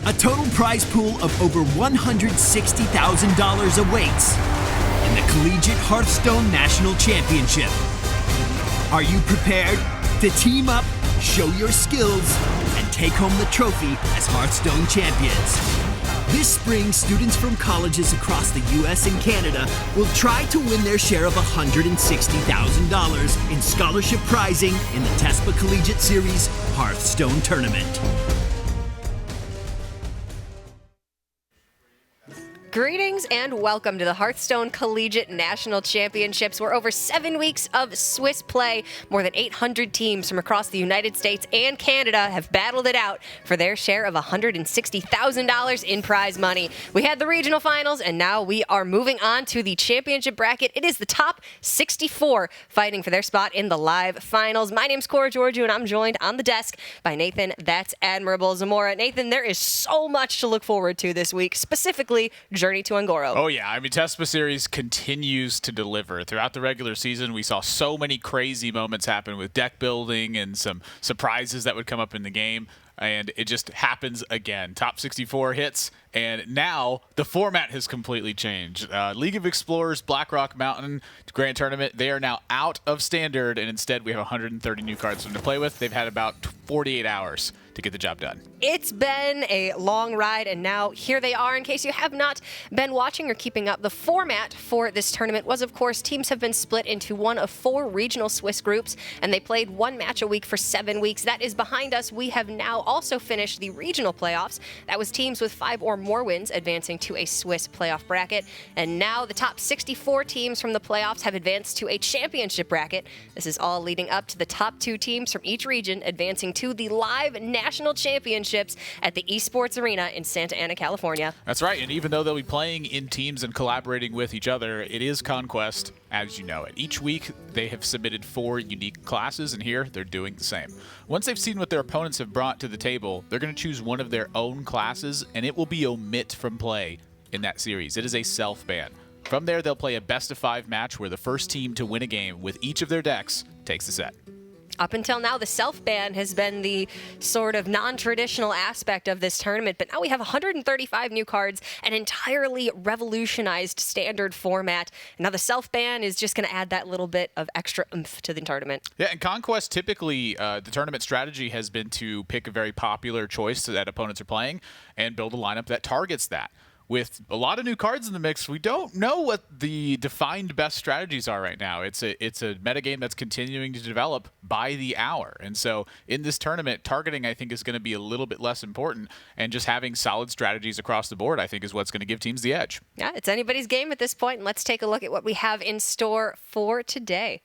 A total prize pool of over $160,000 awaits in the Collegiate Hearthstone National Championship. Are you prepared to team up, show your skills, and take home the trophy as Hearthstone champions? This spring, students from colleges across the U.S. and Canada will try to win their share of $160,000 in scholarship prizing in the TESPA Collegiate Series Hearthstone Tournament. Greetings and welcome to the Hearthstone Collegiate National Championships, where over 7 weeks of Swiss play, more than 800 teams from across the United States and Canada have battled it out for their share of $160,000 in prize money. We had the regional finals, and now we are moving on to the championship bracket. It is the top 64 fighting for their spot in the live finals. My name's Cora Georgiou, and I'm joined on the desk by Nathan That's Admirable Zamora. Nathan, there is so much to look forward to this week, specifically Journey to Un'Goro. Oh, yeah. I mean, TESPA Series continues to deliver. Throughout the regular season, we saw so many crazy moments happen with deck building and some surprises that would come up in the game. And it just happens again. Top 64 hits, and now the format has completely changed. League of Explorers Blackrock Mountain Grand Tournament, they are now out of Standard, and instead we have 130 new cards for them to play with. They've had about 48 hours to get the job done. It's been a long ride, and now here they are. In case you have not been watching or keeping up, the format for this tournament was, of course, teams have been split into one of 4 regional Swiss groups, and they played 1 match a week for 7 weeks. That is behind us. We have now also finished the regional playoffs. That was teams with 5 or more wins advancing to a Swiss playoff bracket. And now the top 64 teams from the playoffs have advanced to a championship bracket. This is all leading up to the top 2 teams from each region advancing to the live national championships at the Esports Arena in Santa Ana, California. That's right. And even though they'll be playing in teams and collaborating with each other, it is Conquest as you know it. Each week, they have submitted 4 unique classes, and here they're doing the same. Once they've seen what their opponents have brought to the table, they're going to choose one of their own classes, and it will be omit from play in that series. It is a self-ban. From there, they'll play a best-of-5 match where the first team to win a game with each of their decks takes the set. Up until now, the self-ban has been the sort of non-traditional aspect of this tournament, but now we have 135 new cards, an entirely revolutionized standard format. And now the self-ban is just going to add that little bit of extra oomph to the tournament. Yeah, in Conquest, typically the tournament strategy has been to pick a very popular choice that opponents are playing and build a lineup that targets that. With a lot of new cards in the mix, we don't know what the defined best strategies are right now. It's a metagame that's continuing to develop by the hour. And so in this tournament, targeting, I think, is going to be a little bit less important. And just having solid strategies across the board, I think, is what's going to give teams the edge. Yeah, it's anybody's game at this point. And let's take a look at what we have in store for today.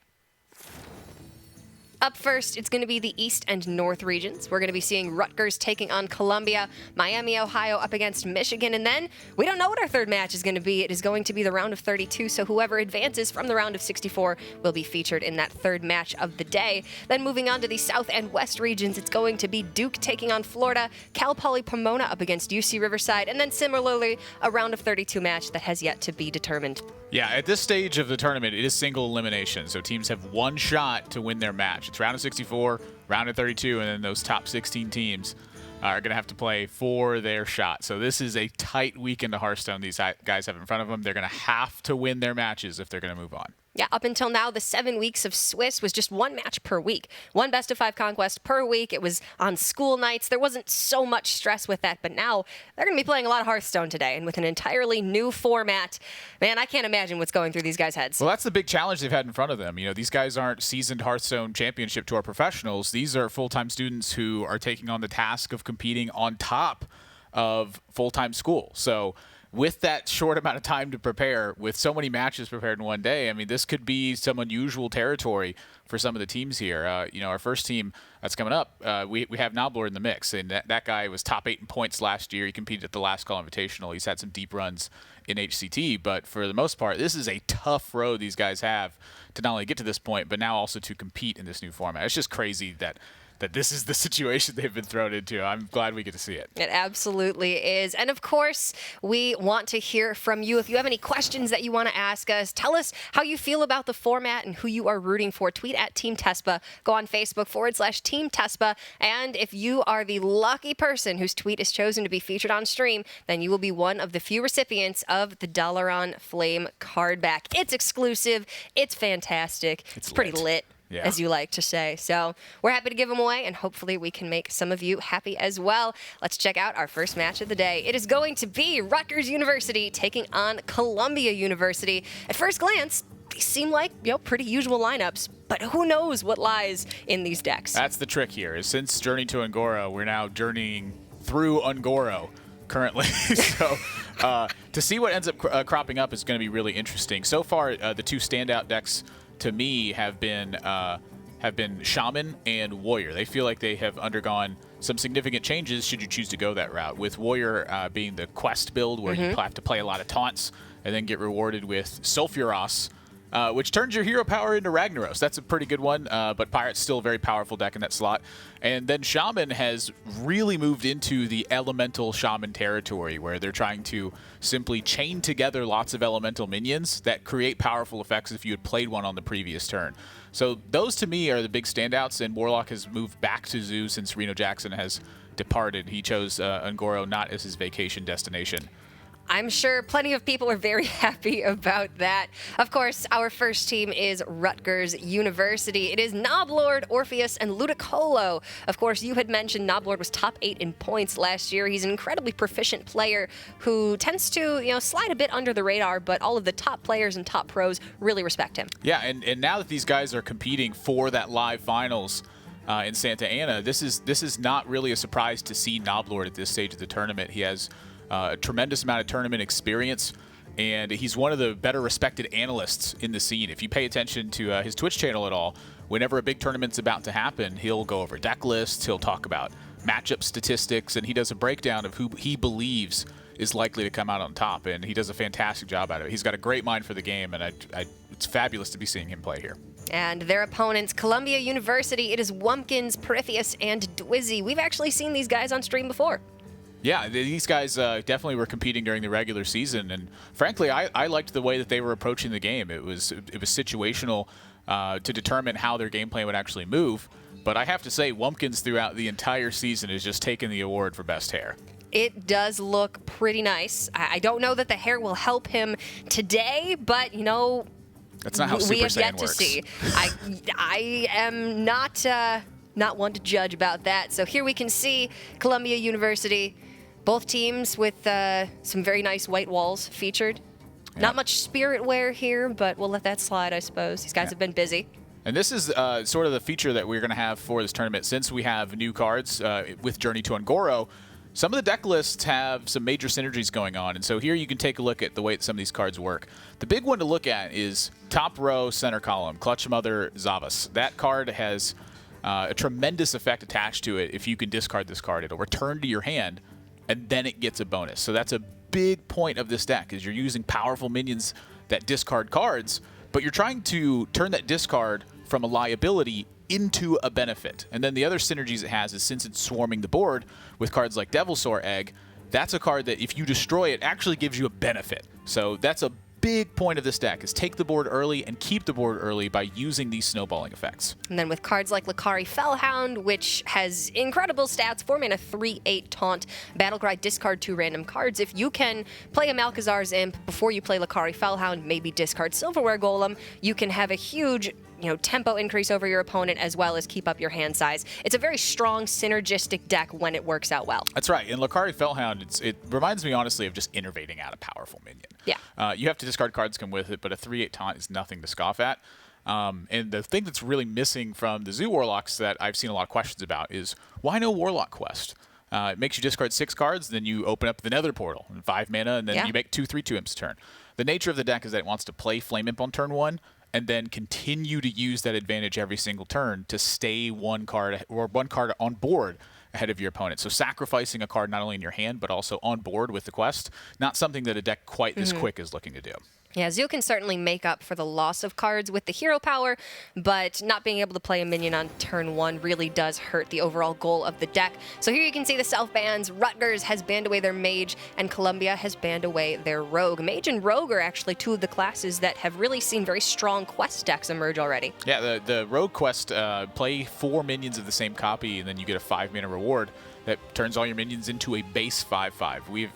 Up first, it's going to be the East and North regions. We're going to be seeing Rutgers taking on Columbia, Miami, Ohio up against Michigan, and then we don't know what our third match is going to be. It is going to be the round of 32, so whoever advances from the round of 64 will be featured in that third match of the day. Then moving on to the South and West regions, it's going to be Duke taking on Florida, Cal Poly Pomona up against UC Riverside, and then similarly, a round of 32 match that has yet to be determined. Yeah, at this stage of the tournament, it is single elimination, so teams have one shot to win their match. It's round of 64, round of 32, and then those top 16 teams are going to have to play for their shot. So this is a tight weekend of Hearthstone these guys have in front of them. They're going to have to win their matches if they're going to move on. Yeah, up until now, the 7 weeks of Swiss was just 1 match per week. 1 best-of-5 conquest per week. It was on school nights. There wasn't so much stress with that, but now they're going to be playing a lot of Hearthstone today, and with an entirely new format, man, I can't imagine what's going through these guys' heads. Well, that's the big challenge they've had in front of them. You know, these guys aren't seasoned Hearthstone Championship Tour professionals. These are full-time students who are taking on the task of competing on top of full-time school. So with that short amount of time to prepare, with so many matches prepared in one day, I mean, this could be some unusual territory for some of the teams here. You know, our first team that's coming up, we have Noblor in the mix, and that guy was top 8 in points last year. He competed at the Last Call Invitational. He's had some deep runs in HCT, but for the most part, this is a tough road these guys have to not only get to this point, but now also to compete in this new format. It's just crazy that this is the situation they've been thrown into. I'm glad we get to see it. It absolutely is. And of course, we want to hear from you. If you have any questions that you want to ask us, tell us how you feel about the format and who you are rooting for. Tweet at Team TESPA. Go on Facebook /Team TESPA. And if you are the lucky person whose tweet is chosen to be featured on stream, then you will be one of the few recipients of the Dalaran Flame card back. It's exclusive. It's fantastic. It's pretty lit. Yeah. As you like to say. So we're happy to give them away, and hopefully we can make some of you happy as well. Let's check out our first match of the day. It is going to be Rutgers University taking on Columbia University. At first glance, these seem like, pretty usual lineups, but who knows what lies in these decks. That's the trick here, is since Journey to Un'Goro, we're now journeying through Un'Goro currently. So to see what ends up cropping up is going to be really interesting. So far, the two standout decks to me have been Shaman and Warrior. They feel like they have undergone some significant changes should you choose to go that route, with Warrior being the quest build where you have to play a lot of taunts and then get rewarded with Sulfuros, which turns your hero power into Ragnaros. That's a pretty good one, but Pirate's still a very powerful deck in that slot. And then Shaman has really moved into the elemental Shaman territory, where they're trying to simply chain together lots of elemental minions that create powerful effects if you had played one on the previous turn. So those to me are the big standouts, and Warlock has moved back to Zoo since Reno Jackson has departed. He chose Un'Goro not as his vacation destination. I'm sure plenty of people are very happy about that. Of course, our first team is Rutgers University. It is Noblord, Orpheus, and Ludicolo. Of course, you had mentioned Noblord was top 8 in points last year. He's an incredibly proficient player who tends to, slide a bit under the radar, but all of the top players and top pros really respect him. Yeah, and now that these guys are competing for that live finals in Santa Ana, this is not really a surprise to see Noblord at this stage of the tournament. He has a tremendous amount of tournament experience, and he's one of the better respected analysts in the scene. If you pay attention to his Twitch channel at all, whenever a big tournament's about to happen, he'll go over deck lists, he'll talk about matchup statistics, and he does a breakdown of who he believes is likely to come out on top, and he does a fantastic job at it. He's got a great mind for the game, and it's fabulous to be seeing him play here. And their opponents, Columbia University, it is Wumpkins, Perithius, and Dwizzy. We've actually seen these guys on stream before. Yeah, these guys definitely were competing during the regular season, and frankly, I liked the way that they were approaching the game. It was situational to determine how their game plan would actually move. But I have to say, Wumpkins throughout the entire season has just taken the award for best hair. It does look pretty nice. I don't know that the hair will help him today, but that's not how Super we have Saiyan yet works. To see. I am not one to judge about that. So here we can see Columbia University. Both teams with some very nice white walls featured. Yep. Not much spirit wear here, but we'll let that slide, I suppose. These guys have been busy. And this is sort of the feature that we're going to have for this tournament. Since we have new cards with Journey to Un'Goro, some of the deck lists have some major synergies going on. And so here you can take a look at the way that some of these cards work. The big one to look at is top row, center column, Clutch Mother Zavas. That card has a tremendous effect attached to it. If you can discard this card, it'll return to your hand, and then it gets a bonus. So that's a big point of this deck, is you're using powerful minions that discard cards, but you're trying to turn that discard from a liability into a benefit. And then the other synergies it has is, since it's swarming the board with cards like Devilsaur Egg, that's a card that if you destroy it actually gives you a benefit. So that's a big point of this deck, is take the board early and keep the board early by using these snowballing effects. And then with cards like Lakari Fellhound, which has incredible stats, 4-mana, 3/8 taunt, Battlecry, discard 2 random cards. If you can play a Malkazar's Imp before you play Lakari Fellhound, maybe discard Silverware Golem, you can have a huge tempo increase over your opponent, as well as keep up your hand size. It's a very strong, synergistic deck when it works out well. That's right. In Lakari Fellhound, it reminds me, honestly, of just innervating out a powerful minion. Yeah. You have to discard cards come with it, but a 3/8 taunt is nothing to scoff at. And the thing that's really missing from the Zoo Warlocks that I've seen a lot of questions about is, why no Warlock Quest? It makes you discard 6 cards, then you open up the Nether Portal, 5 mana, and then you make 2 3/2 imps a turn. The nature of the deck is that it wants to play Flame Imp on turn 1, and then continue to use that advantage every single turn to stay one card on board ahead of your opponent. So sacrificing a card not only in your hand, but also on board with the quest, not something that a deck quite this quick is looking to do. Yeah, Zoo can certainly make up for the loss of cards with the hero power, but not being able to play a minion on turn 1 really does hurt the overall goal of the deck. So here you can see the self-bans. Rutgers has banned away their Mage, and Columbia has banned away their Rogue. Mage and Rogue are actually two of the classes that have really seen very strong quest decks emerge already. Yeah, the Rogue quest, play 4 minions of the same copy, and then you get a 5-mana reward that turns all your minions into a base 5/5. We've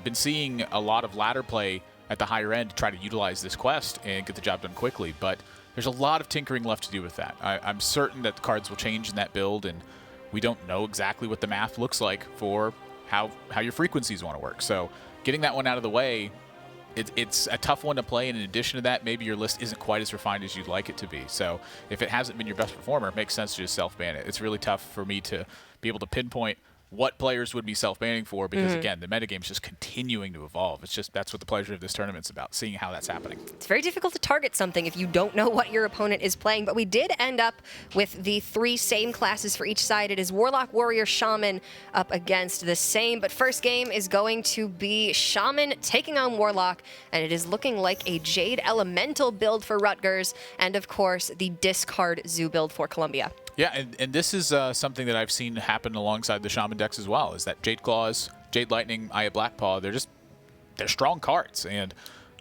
been seeing a lot of ladder play at the higher end to try to utilize this quest and get the job done quickly, but there's a lot of tinkering left to do with that. I'm certain that the cards will change in that build, and we don't know exactly what the math looks like for how your frequencies want to work. So getting that one out of the way, it's a tough one to play, and in addition to that, maybe your list isn't quite as refined as you'd like it to be. So if it hasn't been your best performer, it makes sense to just self-ban it. It's really tough for me to be able to pinpoint what players would be self-banning for, because again, the metagame is just continuing to evolve. It's just, that's what the pleasure of this tournament's about, seeing how that's happening. It's very difficult to target something if you don't know what your opponent is playing, but we did end up with the 3 same classes for each side. It is Warlock, Warrior, Shaman up against the same, but first game is going to be Shaman taking on Warlock, and it is looking like a Jade Elemental build for Rutgers, and of course, the discard Zoo build for Columbia. Yeah, and this is something that I've seen happen alongside the Shaman decks as well, is that Jade Claws, Jade Lightning, Eye of Blackpaw, they're strong cards, and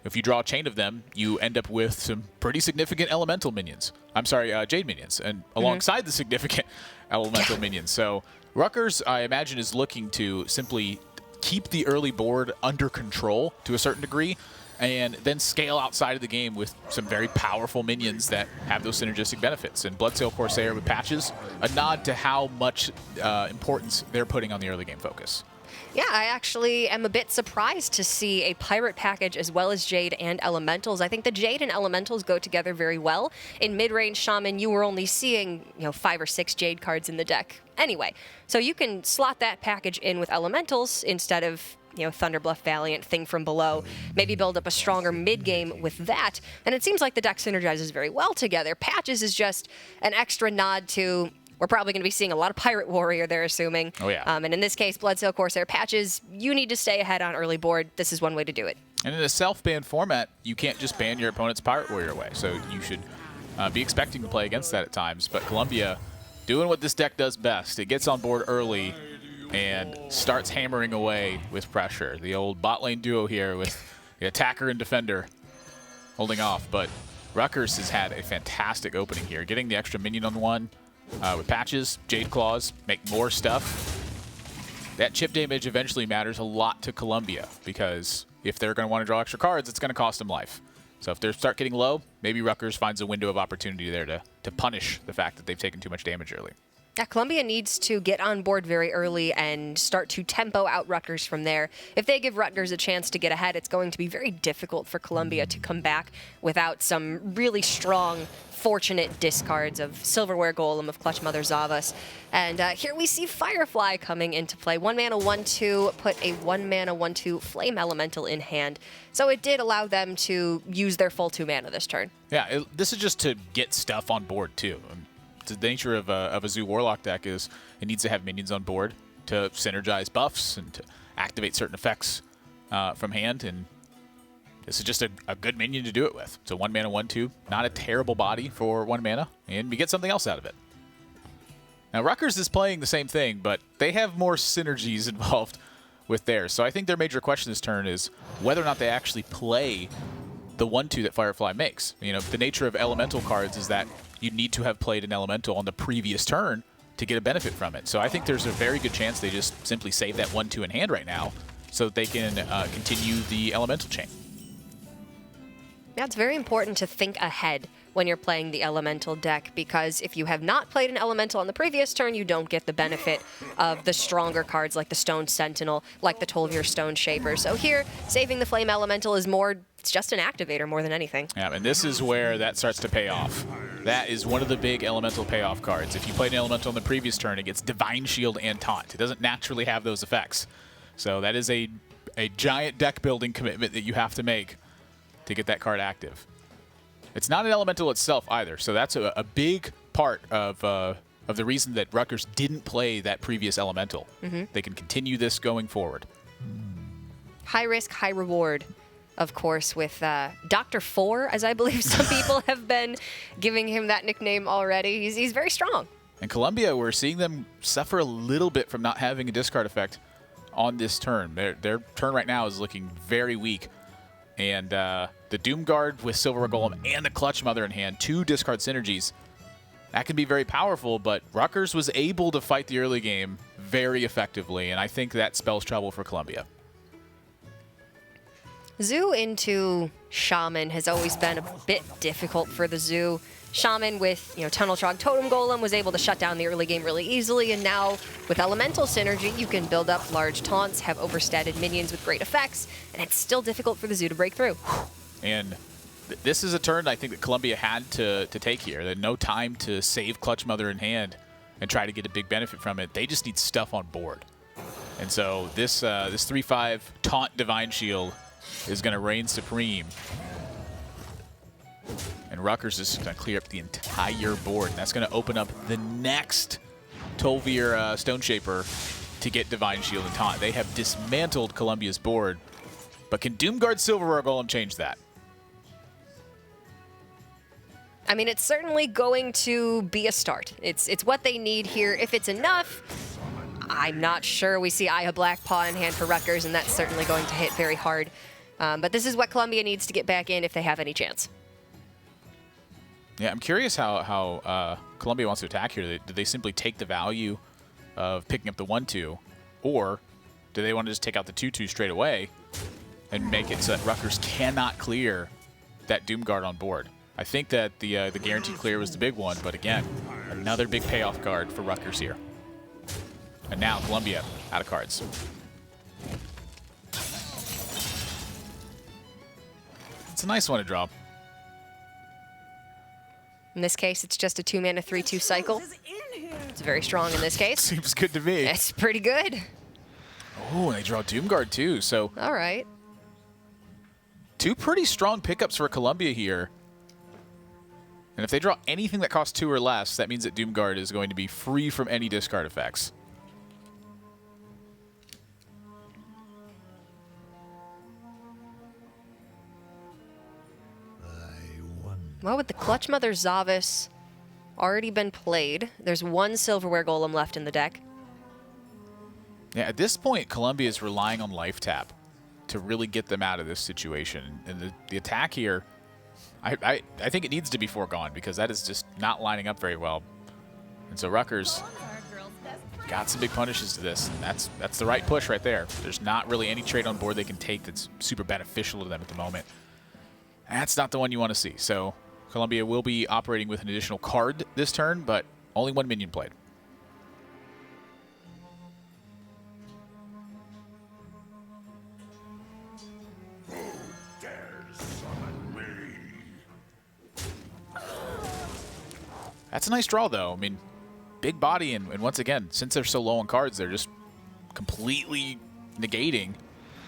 if you draw a chain of them, you end up with some pretty significant elemental minions. I'm sorry, Jade minions, and alongside the significant elemental minions. So Rutgers, I imagine, is looking to simply keep the early board under control to a certain degree, and then scale outside of the game with some very powerful minions that have those synergistic benefits. And Bloodsail Corsair with patches, a nod to how much importance they're putting on the early game focus. Yeah, I actually am a bit surprised to see a pirate package as well as Jade and Elementals. I think the Jade and Elementals go together very well. In mid-range Shaman, you were only seeing 5 or 6 Jade cards in the deck anyway. So you can slot that package in with Elementals instead of Thunderbluff Valiant, Thing from Below, maybe build up a stronger mid-game with that, and it seems like the deck synergizes very well together. Patches is just an extra nod to, we're probably going to be seeing a lot of Pirate Warrior, they're assuming. Oh, yeah. And in this case, Bloodsail Corsair Patches, you need to stay ahead on early board. This is one way to do it. And in a self-ban format, you can't just ban your opponent's Pirate Warrior away, so you should be expecting to play against that at times. But Columbia, doing what this deck does best, it gets on board early and starts hammering away with pressure. The old bot lane duo here with the attacker and defender holding off, but Rutgers has had a fantastic opening here, getting the extra minion on one with patches, Jade Claws, make more stuff. That chip damage eventually matters a lot to Columbia, because if they're going to want to draw extra cards, it's going to cost them life. So if they start getting low, maybe Rutgers finds a window of opportunity there to punish the fact that they've taken too much damage early. Yeah, Columbia needs to get on board very early and start to tempo out Rutgers from there. If they give Rutgers a chance to get ahead, it's going to be very difficult for Columbia to come back without some really strong, fortunate discards of Silverware Golem, of Clutch Mother Zavas. And here we see Firefly coming into play. 1 mana, 1/2, put a 1 mana, 1/2 Flame Elemental in hand. So it did allow them to use their full 2 mana this turn. Yeah, this is just to get stuff on board, too. The nature of a Zoo Warlock deck is it needs to have minions on board to synergize buffs and to activate certain effects from hand, and this is just a good minion to do it with. It's a 1 mana, 1/2, not a terrible body for 1 mana, and we get something else out of it. Now, Rutgers is playing the same thing, but they have more synergies involved with theirs, so I think their major question this turn is whether or not they actually play the 1/2 that Firefly makes. The nature of elemental cards is that you need to have played an elemental on the previous turn to get a benefit from it. So I think there's a very good chance they just simply save that 1/2 in hand right now so that they can continue the elemental chain. Yeah, it's very important to think ahead when you're playing the elemental deck, because if you have not played an elemental on the previous turn, you don't get the benefit of the stronger cards like the Stone Sentinel, like the Tol'vir Stone Shaper. So here, saving the Flame Elemental is it's just an activator more than anything. Yeah, and this is where that starts to pay off. That is one of the big elemental payoff cards. If you played an elemental on the previous turn, it gets Divine Shield and Taunt. It doesn't naturally have those effects. So that is a giant deck building commitment that you have to make to get that card active. It's not an elemental itself either, so that's a big part of the reason that Rutgers didn't play that previous elemental. They can continue this going forward. High risk, high reward. of course, with Dr. Four, as I believe some people have been giving him that nickname already. He's very strong. And Columbia, we're seeing them suffer a little bit from not having a discard effect on this turn. Their turn right now is looking very weak. And the Doomguard with Silver Golem and the Clutch Mother in hand, 2 discard synergies. That can be very powerful, but Rutgers was able to fight the early game very effectively, and I think that spells trouble for Columbia. Zoo into Shaman has always been a bit difficult for the Zoo. Shaman with, Tunnel Trog Totem Golem was able to shut down the early game really easily, and now with Elemental Synergy, you can build up large taunts, have overstatted minions with great effects, and it's still difficult for the Zoo to break through. And this is a turn I think that Columbia had to take here. They had no time to save Clutch Mother in hand and try to get a big benefit from it. They just need stuff on board. And so this 3/5 Taunt Divine Shield is going to reign supreme. And Rutgers is going to clear up the entire board. And that's going to open up the next Tolvir Stone Shaper to get Divine Shield and Taunt. They have dismantled Columbia's board. But can Doomguard Silver Golem change that? I mean, it's certainly going to be a start. It's what they need here. If it's enough, I'm not sure. We see Aya Blackpaw in hand for Rutgers, and that's certainly going to hit very hard. But this is what Columbia needs to get back in if they have any chance. Yeah, I'm curious how Columbia wants to attack here. Do they simply take the value of picking up the 1/2, or do they want to just take out the 2/2 straight away and make it so that Rutgers cannot clear that Doomguard on board? I think that the guaranteed clear was the big one, but again, another big payoff card for Rutgers here. And now Columbia out of cards. It's a nice one to draw. In this case, it's just a 2-mana 3/2 cycle. It's very strong in this case. Seems good to me. It's pretty good. Oh, and they draw Doomguard too, so All right. 2 pretty strong pickups for Columbia here. And if they draw anything that costs 2 or less, that means that Doomguard is going to be free from any discard effects. Well, with the Clutch Mother Zavis already been played, there's 1 Silverware Golem left in the deck. Yeah, at this point, Columbia is relying on Life Tap to really get them out of this situation. And the attack here, I think it needs to be foregone because that is just not lining up very well. And so Rutgers got some big punishes to this, and that's the right push right there. There's not really any trade on board they can take that's super beneficial to them at the moment. That's not the one you want to see. So Columbia will be operating with an additional card this turn, but only 1 minion played. That's a nice draw, though. I mean, big body, and once again, since they're so low on cards, they're just completely negating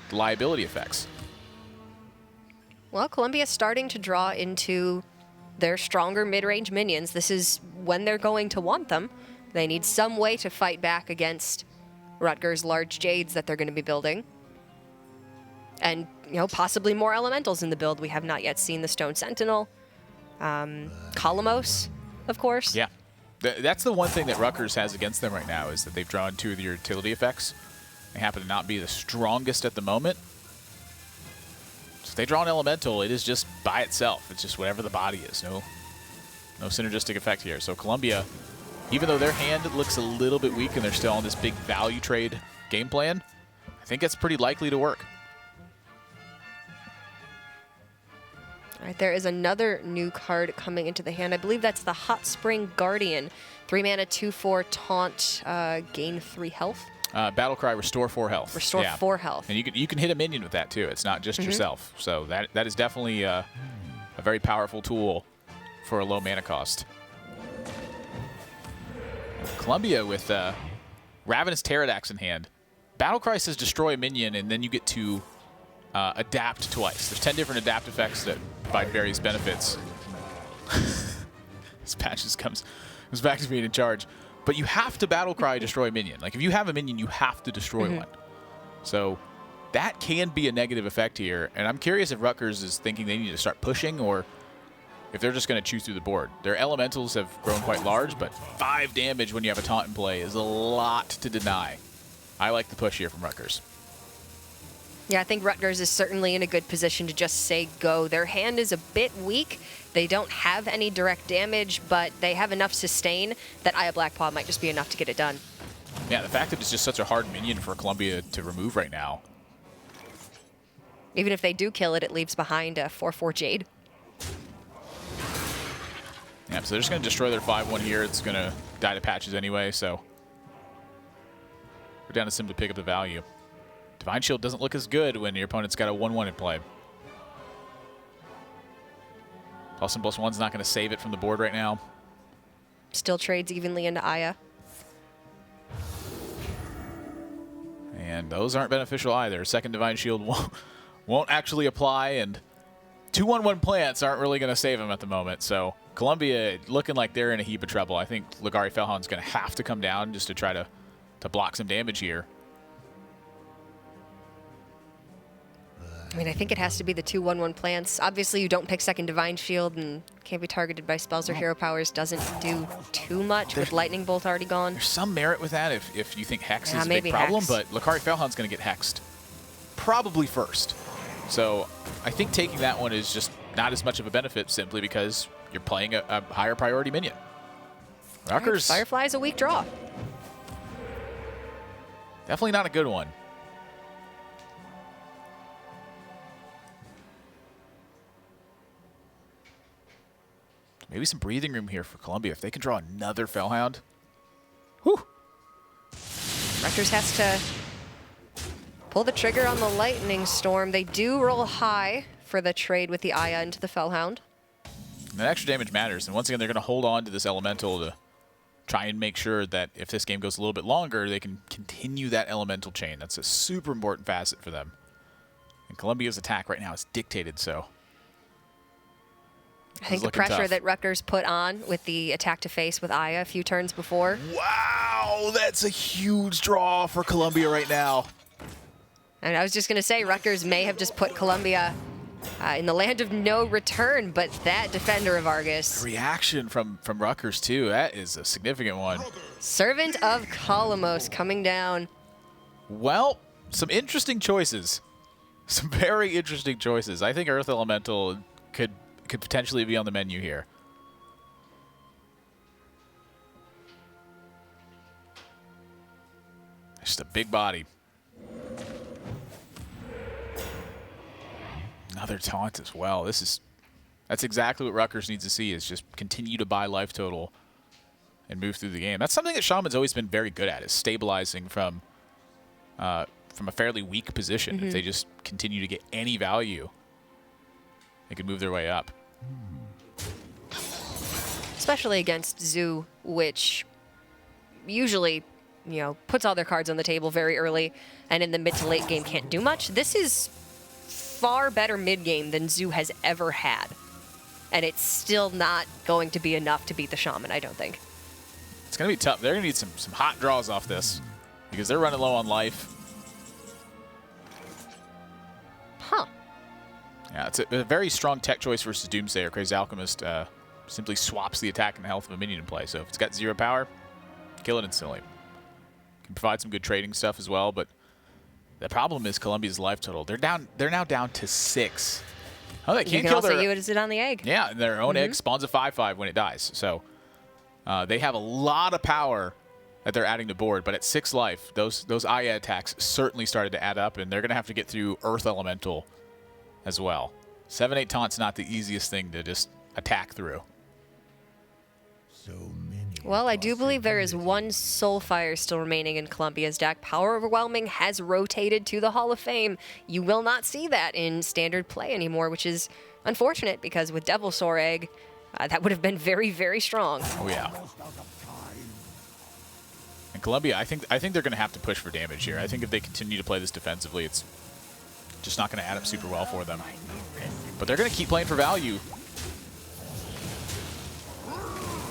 the liability effects. Well, Columbia's starting to draw into their stronger mid-range minions. This is when they're going to want them. They need some way to fight back against Rutgers' large Jades that they're going to be building. And, possibly more elementals in the build. We have not yet seen the Stone Sentinel. Kalamos, of course. Yeah. That's the one thing that Rutgers has against them right now is that they've drawn 2 of the utility effects. They happen to not be the strongest at the moment. So if they draw an elemental, it is just by itself. It's just whatever the body is. No synergistic effect here. So Columbia, even though their hand looks a little bit weak and they're still on this big value trade game plan, I think it's pretty likely to work. All right, there is another new card coming into the hand. I believe that's the Hot Spring Guardian. 3 mana, 2/4 taunt, gain 3 health. Battlecry, restore 4 health. Restore 4 health. And you can hit a minion with that too. It's not just yourself. So that is definitely a very powerful tool for a low mana cost. Columbia with Ravenous Pterodax in hand. Battlecry says destroy a minion, and then you get to adapt twice. There's 10 different adapt effects that provide various benefits. This patch just comes back to being in charge. But you have to Battlecry destroy a minion. Like, if you have a minion, you have to destroy one. So that can be a negative effect here. And I'm curious if Rutgers is thinking they need to start pushing or if they're just going to chew through the board. Their elementals have grown quite large, but 5 damage when you have a taunt in play is a lot to deny. I like the push here from Rutgers. Yeah, I think Rutgers is certainly in a good position to just say go. Their hand is a bit weak. They don't have any direct damage, but they have enough sustain that Aya Blackpaw might just be enough to get it done. Yeah, the fact that it's just such a hard minion for Columbia to remove right now. Even if they do kill it, it leaves behind a 4/4 Jade. Yeah, so they're just going to destroy their 5/1 here. It's going to die to patches anyway, so we're down to Sim to pick up the value. Divine Shield doesn't look as good when your opponent's got a 1/1 in play. +1/+1's not going to save it from the board right now. Still trades evenly into Aya. And those aren't beneficial either. Second Divine Shield won't actually apply, and 2/1/1 plants aren't really going to save him at the moment. So Columbia looking like they're in a heap of trouble. I think Ligari Felhound's going to have to come down just to try to block some damage here. I mean, I think it has to be the 2/1/1 plants. Obviously, you don't pick second Divine Shield and can't be targeted by spells or hero powers. Doesn't do too much with Lightning Bolt already gone. There's some merit with that if you think Hex is a maybe big problem, Hex. but Ligari Felhound's going to get hexed probably first. So I think taking that one is just not as much of a benefit simply because you're playing a higher priority minion. Rutgers, Firefly is a weak draw. definitely not a good one. Maybe some breathing room here for Columbia. If they can draw another Felhound. Whew. Rutgers has to pull the trigger on the Lightning Storm. They do roll high for the trade with the Aya into the Felhound. And that extra damage matters. And once again, they're going to hold on to this Elemental to try and make sure that if this game goes a little bit longer, they can continue that Elemental chain. That's a super important facet for them. And Columbia's attack right now is dictated, so I think the pressure that Rutgers put on with the attack to face with Aya a few turns before. Wow, that's a huge draw for Columbia right now. And I was just going to say, Rutgers may have just put Columbia in the land of no return, but that defender of Argus. Reaction from Rutgers, too. That is a significant one. Servant of Kalamos coming down. Well, some interesting choices. Some very interesting choices. I think Earth Elemental could potentially be on the menu here. Just a big body. Another taunt as well. That's exactly what Rutgers needs to see, is just continue to buy life total and move through the game. That's something that Shaman's always been very good at, is stabilizing from a fairly weak position. Mm-hmm. If they just continue to get any value, they can move their way up. Especially against Zoo, which usually, puts all their cards on the table very early and in the mid to late game can't do much. This is far better mid game than Zoo has ever had. And it's still not going to be enough to beat the Shaman, I don't think. It's going to be tough. They're going to need some hot draws off this because they're running low on life. Huh. Yeah, it's a very strong tech choice versus Doomsayer. Crazy Alchemist simply swaps the attack and the health of a minion in play. So if it's got 0 power, kill it instantly. Can provide some good trading stuff as well, but the problem is Columbia's life total. They're now down to 6. Oh, they can't you can kill also their... use it on the egg. Yeah, their own egg spawns a 5/5 when it dies. So they have a lot of power that they're adding to board, but at 6 life, those Aya attacks certainly started to add up, and they're going to have to get through Earth Elemental as well. 7/8 taunt's not the easiest thing to just attack through. Well, I do believe there is one Soulfire still remaining in Columbia's deck. Power Overwhelming has rotated to the Hall of Fame. You will not see that in standard play anymore, which is unfortunate because with Devilsaur Egg, that would have been very, very strong. Oh, yeah. And Columbia, I think they're going to have to push for damage here. I think if they continue to play this defensively, it's just not going to add up super well for them. But they're going to keep playing for value.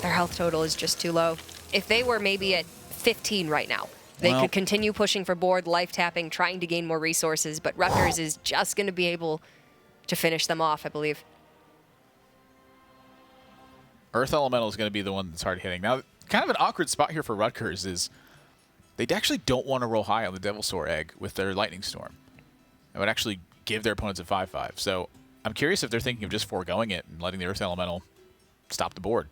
Their health total is just too low. If they were maybe at 15 right now, They could continue pushing for board, life tapping, trying to gain more resources, but Rutgers is just going to be able to finish them off, I believe. Earth Elemental is going to be the one that's hard hitting. Now, kind of an awkward spot here for Rutgers is they actually don't want to roll high on the Devilsaur Egg with their Lightning Storm. It would actually give their opponents a 5/5. So I'm curious if they're thinking of just foregoing it and letting the Earth Elemental stop the board.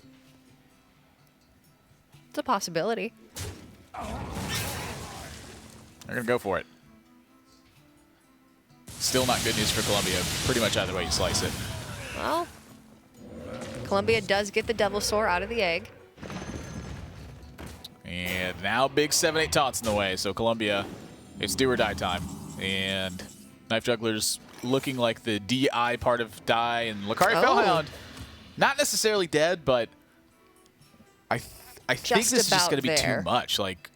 It's a possibility. They're going to go for it. Still not good news for Columbia. Pretty much either way you slice it. Well, Columbia does get the Devilsaur out of the egg. And now big 7-8 taunts in the way. So Columbia, it's do or die time. And Knife Juggler's looking like the DI part of die. And Lucario Fellhound, not necessarily dead, but I think this is just going to be too much. Like,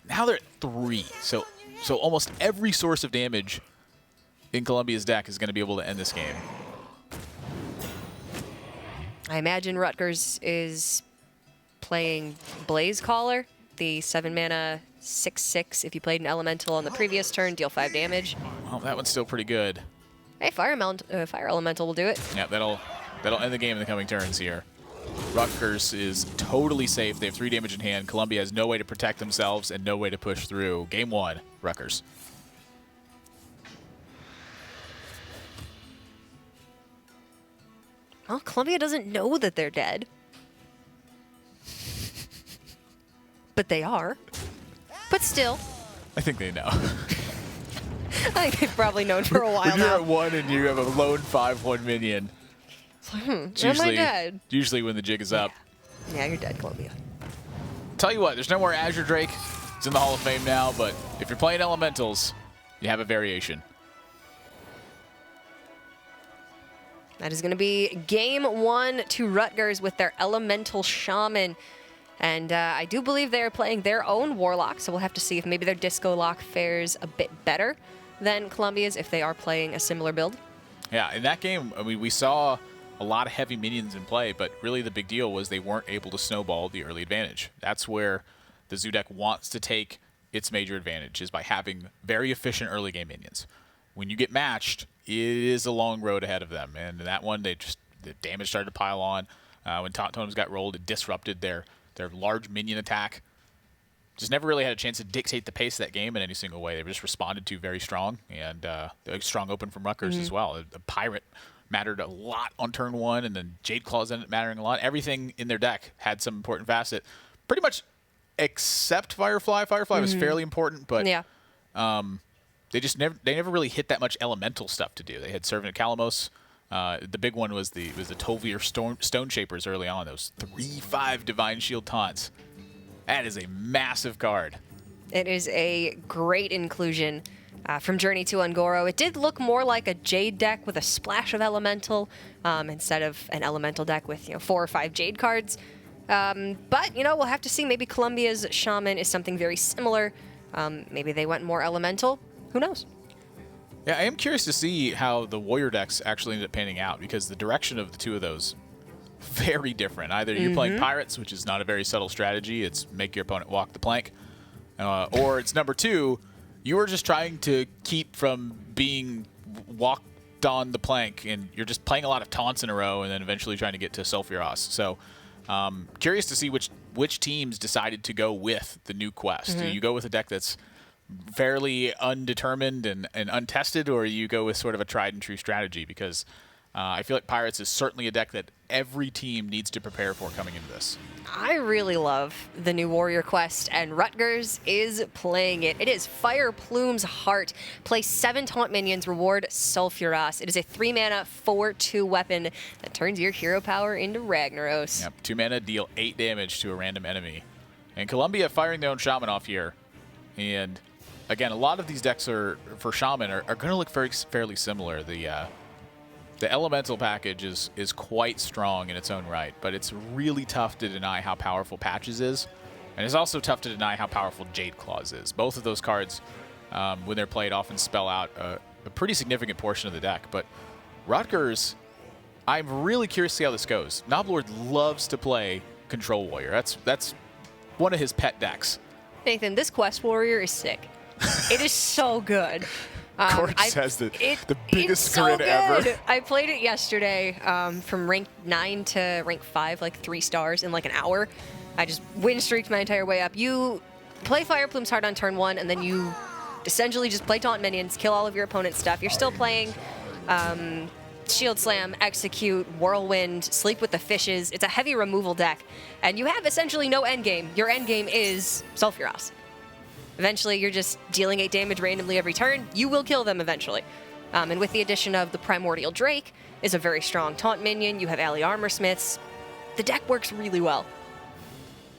now they're at 3. So almost every source of damage in Columbia's deck is going to be able to end this game. I imagine Rutgers is playing Blaze Caller, the 7-mana 6/6. If you played an Elemental on the previous turn, deal 5 damage. Well, that one's still pretty good. Hey, Fire Elemental will do it. Yeah, that'll end the game in the coming turns here. Rutgers is totally safe. They have 3 damage in hand. Columbia has no way to protect themselves and no way to push through. Game 1, Rutgers. Well, Columbia doesn't know that they're dead. But they are. But still. I think they know. I think they've probably known for a while when you're now. at 1 and you have a lone 5/1 minion. Am I dead? Usually when the jig is up. Yeah, you're dead, Columbia. Tell you what, there's no more Azure Drake. It's in the Hall of Fame now, but if you're playing Elementals, you have a variation. That is going to be game 1 to Rutgers with their Elemental Shaman. And I do believe they're playing their own Warlock, so we'll have to see if maybe their Disco Lock fares a bit better than Columbia's if they are playing a similar build. Yeah, in that game, I mean, we saw a lot of heavy minions in play, but really the big deal was they weren't able to snowball the early advantage. That's where the Zoo deck wants to take its major advantage, is by having very efficient early game minions. When you get matched, it is a long road ahead of them. And in that one, the damage started to pile on. When Taunt Totems got rolled, it disrupted their large minion attack. Just never really had a chance to dictate the pace of that game in any single way. They just responded to very strong, and a strong open from Rutgers as well. The Pirate mattered a lot on turn 1, and then Jade Claws ended up mattering a lot. Everything in their deck had some important facet, pretty much except Firefly. Firefly was fairly important, but Yeah. they never really hit that much elemental stuff to do. They had Servant of Kalamos. The big one was the Tolvir Stone Shapers early on. Those 3/5 Divine Shield taunts. That is a massive card. It is a great inclusion from Journey to Ungoro. It did look more like a Jade deck with a splash of Elemental instead of an Elemental deck with 4 or 5 Jade cards. But we'll have to see. Maybe Columbia's Shaman is something very similar. Maybe they went more Elemental. Who knows? Yeah, I am curious to see how the Warrior decks actually ended up panning out, because the direction of the two of those, very different. Either you're playing Pirates, which is not a very subtle strategy. It's make your opponent walk the plank. Or it's number 2, you are just trying to keep from being walked on the plank, and you're just playing a lot of taunts in a row and then eventually trying to get to Sulfuros. So curious to see which teams decided to go with the new quest. Do you go with a deck that's fairly undetermined and untested, or you go with sort of a tried and true strategy? Because I feel like Pirates is certainly a deck that every team needs to prepare for coming into this. I really love the new Warrior Quest, and Rutgers is playing it. It is Fire Plume's Heart. Play 7 taunt minions, reward Sulfuros. It is a 3-mana 4/2 weapon that turns your hero power into Ragnaros. Yep, 2 mana, deal 8 damage to a random enemy. And Columbia firing their own Shaman off here. And again, a lot of these decks for Shaman are going to look fairly similar. The Elemental package is quite strong in its own right, but it's really tough to deny how powerful Patches is. And it's also tough to deny how powerful Jade Claws is. Both of those cards, when they're played, often spell out a pretty significant portion of the deck. But Rutgers, I'm really curious to see how this goes. Noblord loves to play Control Warrior. That's one of his pet decks. Nathan, this Quest Warrior is sick. It is so good. Corpse has the biggest it's so grin good. ever. I played it yesterday from rank 9 to rank 5, like 3 stars in like an hour. I just win streaked my entire way up. You play Fire Plume's hard on turn 1, and then you essentially just play taunt minions, kill all of your opponent's stuff. You're still playing Shield Slam, Execute, Whirlwind, Sleep with the Fishes. It's a heavy removal deck, and you have essentially no endgame. Your endgame is Sulfuras. Eventually, you're just dealing 8 damage randomly every turn. You will kill them eventually. And with the addition of the Primordial Drake, is a very strong taunt minion. You have Alley Armorsmiths. The deck works really well.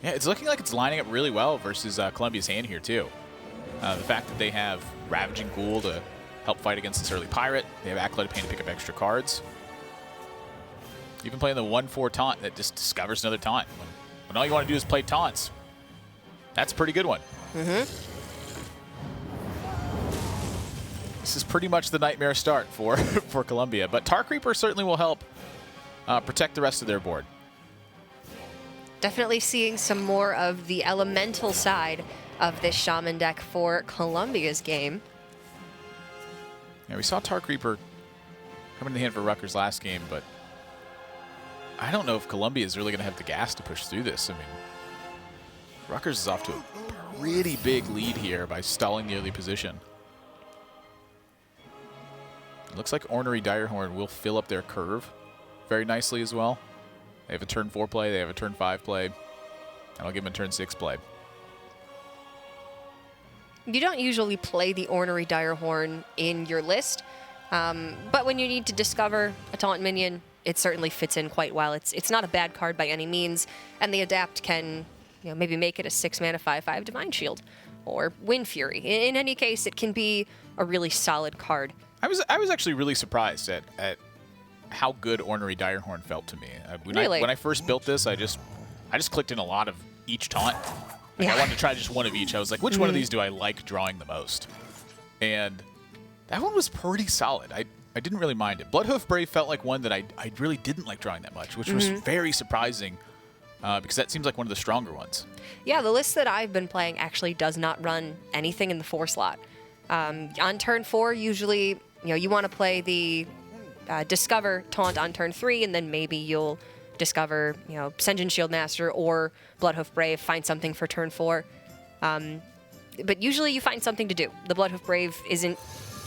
Yeah, it's looking like it's lining up really well versus Columbia's hand here, too. The fact that they have Ravaging Ghoul to help fight against this early Pirate. They have Acolyte of Pain to pick up extra cards. Even playing the 1/4 taunt that just discovers another taunt. When all you want to do is play taunts. That's a pretty good one. This is pretty much the nightmare start for Columbia, but Tar Creeper certainly will help protect the rest of their board. Definitely seeing some more of the elemental side of this Shaman deck for Columbia's game. Yeah, we saw Tar Creeper come in the hand for Rutgers last game, but I don't know if Columbia is really going to have the gas to push through this. I mean, Rutgers is off to a pretty big lead here by stalling the early position. It looks like Ornery Direhorn will fill up their curve very nicely as well. They have a turn 4 play, they have a turn 5 play, and I'll give them a turn 6 play. You don't usually play the Ornery Direhorn in your list, but when you need to discover a taunt minion, it certainly fits in quite well. It's not a bad card by any means, and the Adapt can maybe make it a 6-mana 5/5 Divine Shield or Wind Fury. In any case, it can be a really solid card. I was actually really surprised at how good Ornery Direhorn felt to me. When I first built this, I just clicked in a lot of each taunt. Like, I wanted to try just one of each. I was like, which one of these do I like drawing the most? And that one was pretty solid. I didn't really mind it. Bloodhoof Brave felt like one that I really didn't like drawing that much, which was very surprising because that seems like one of the stronger ones. Yeah, the list that I've been playing actually does not run anything in the 4 slot. On turn 4, usually, you want to play the Discover taunt on turn 3, and then maybe you'll discover, Sen'jin Shieldmaster or Bloodhoof Brave, find something for turn 4. But usually you find something to do. The Bloodhoof Brave isn't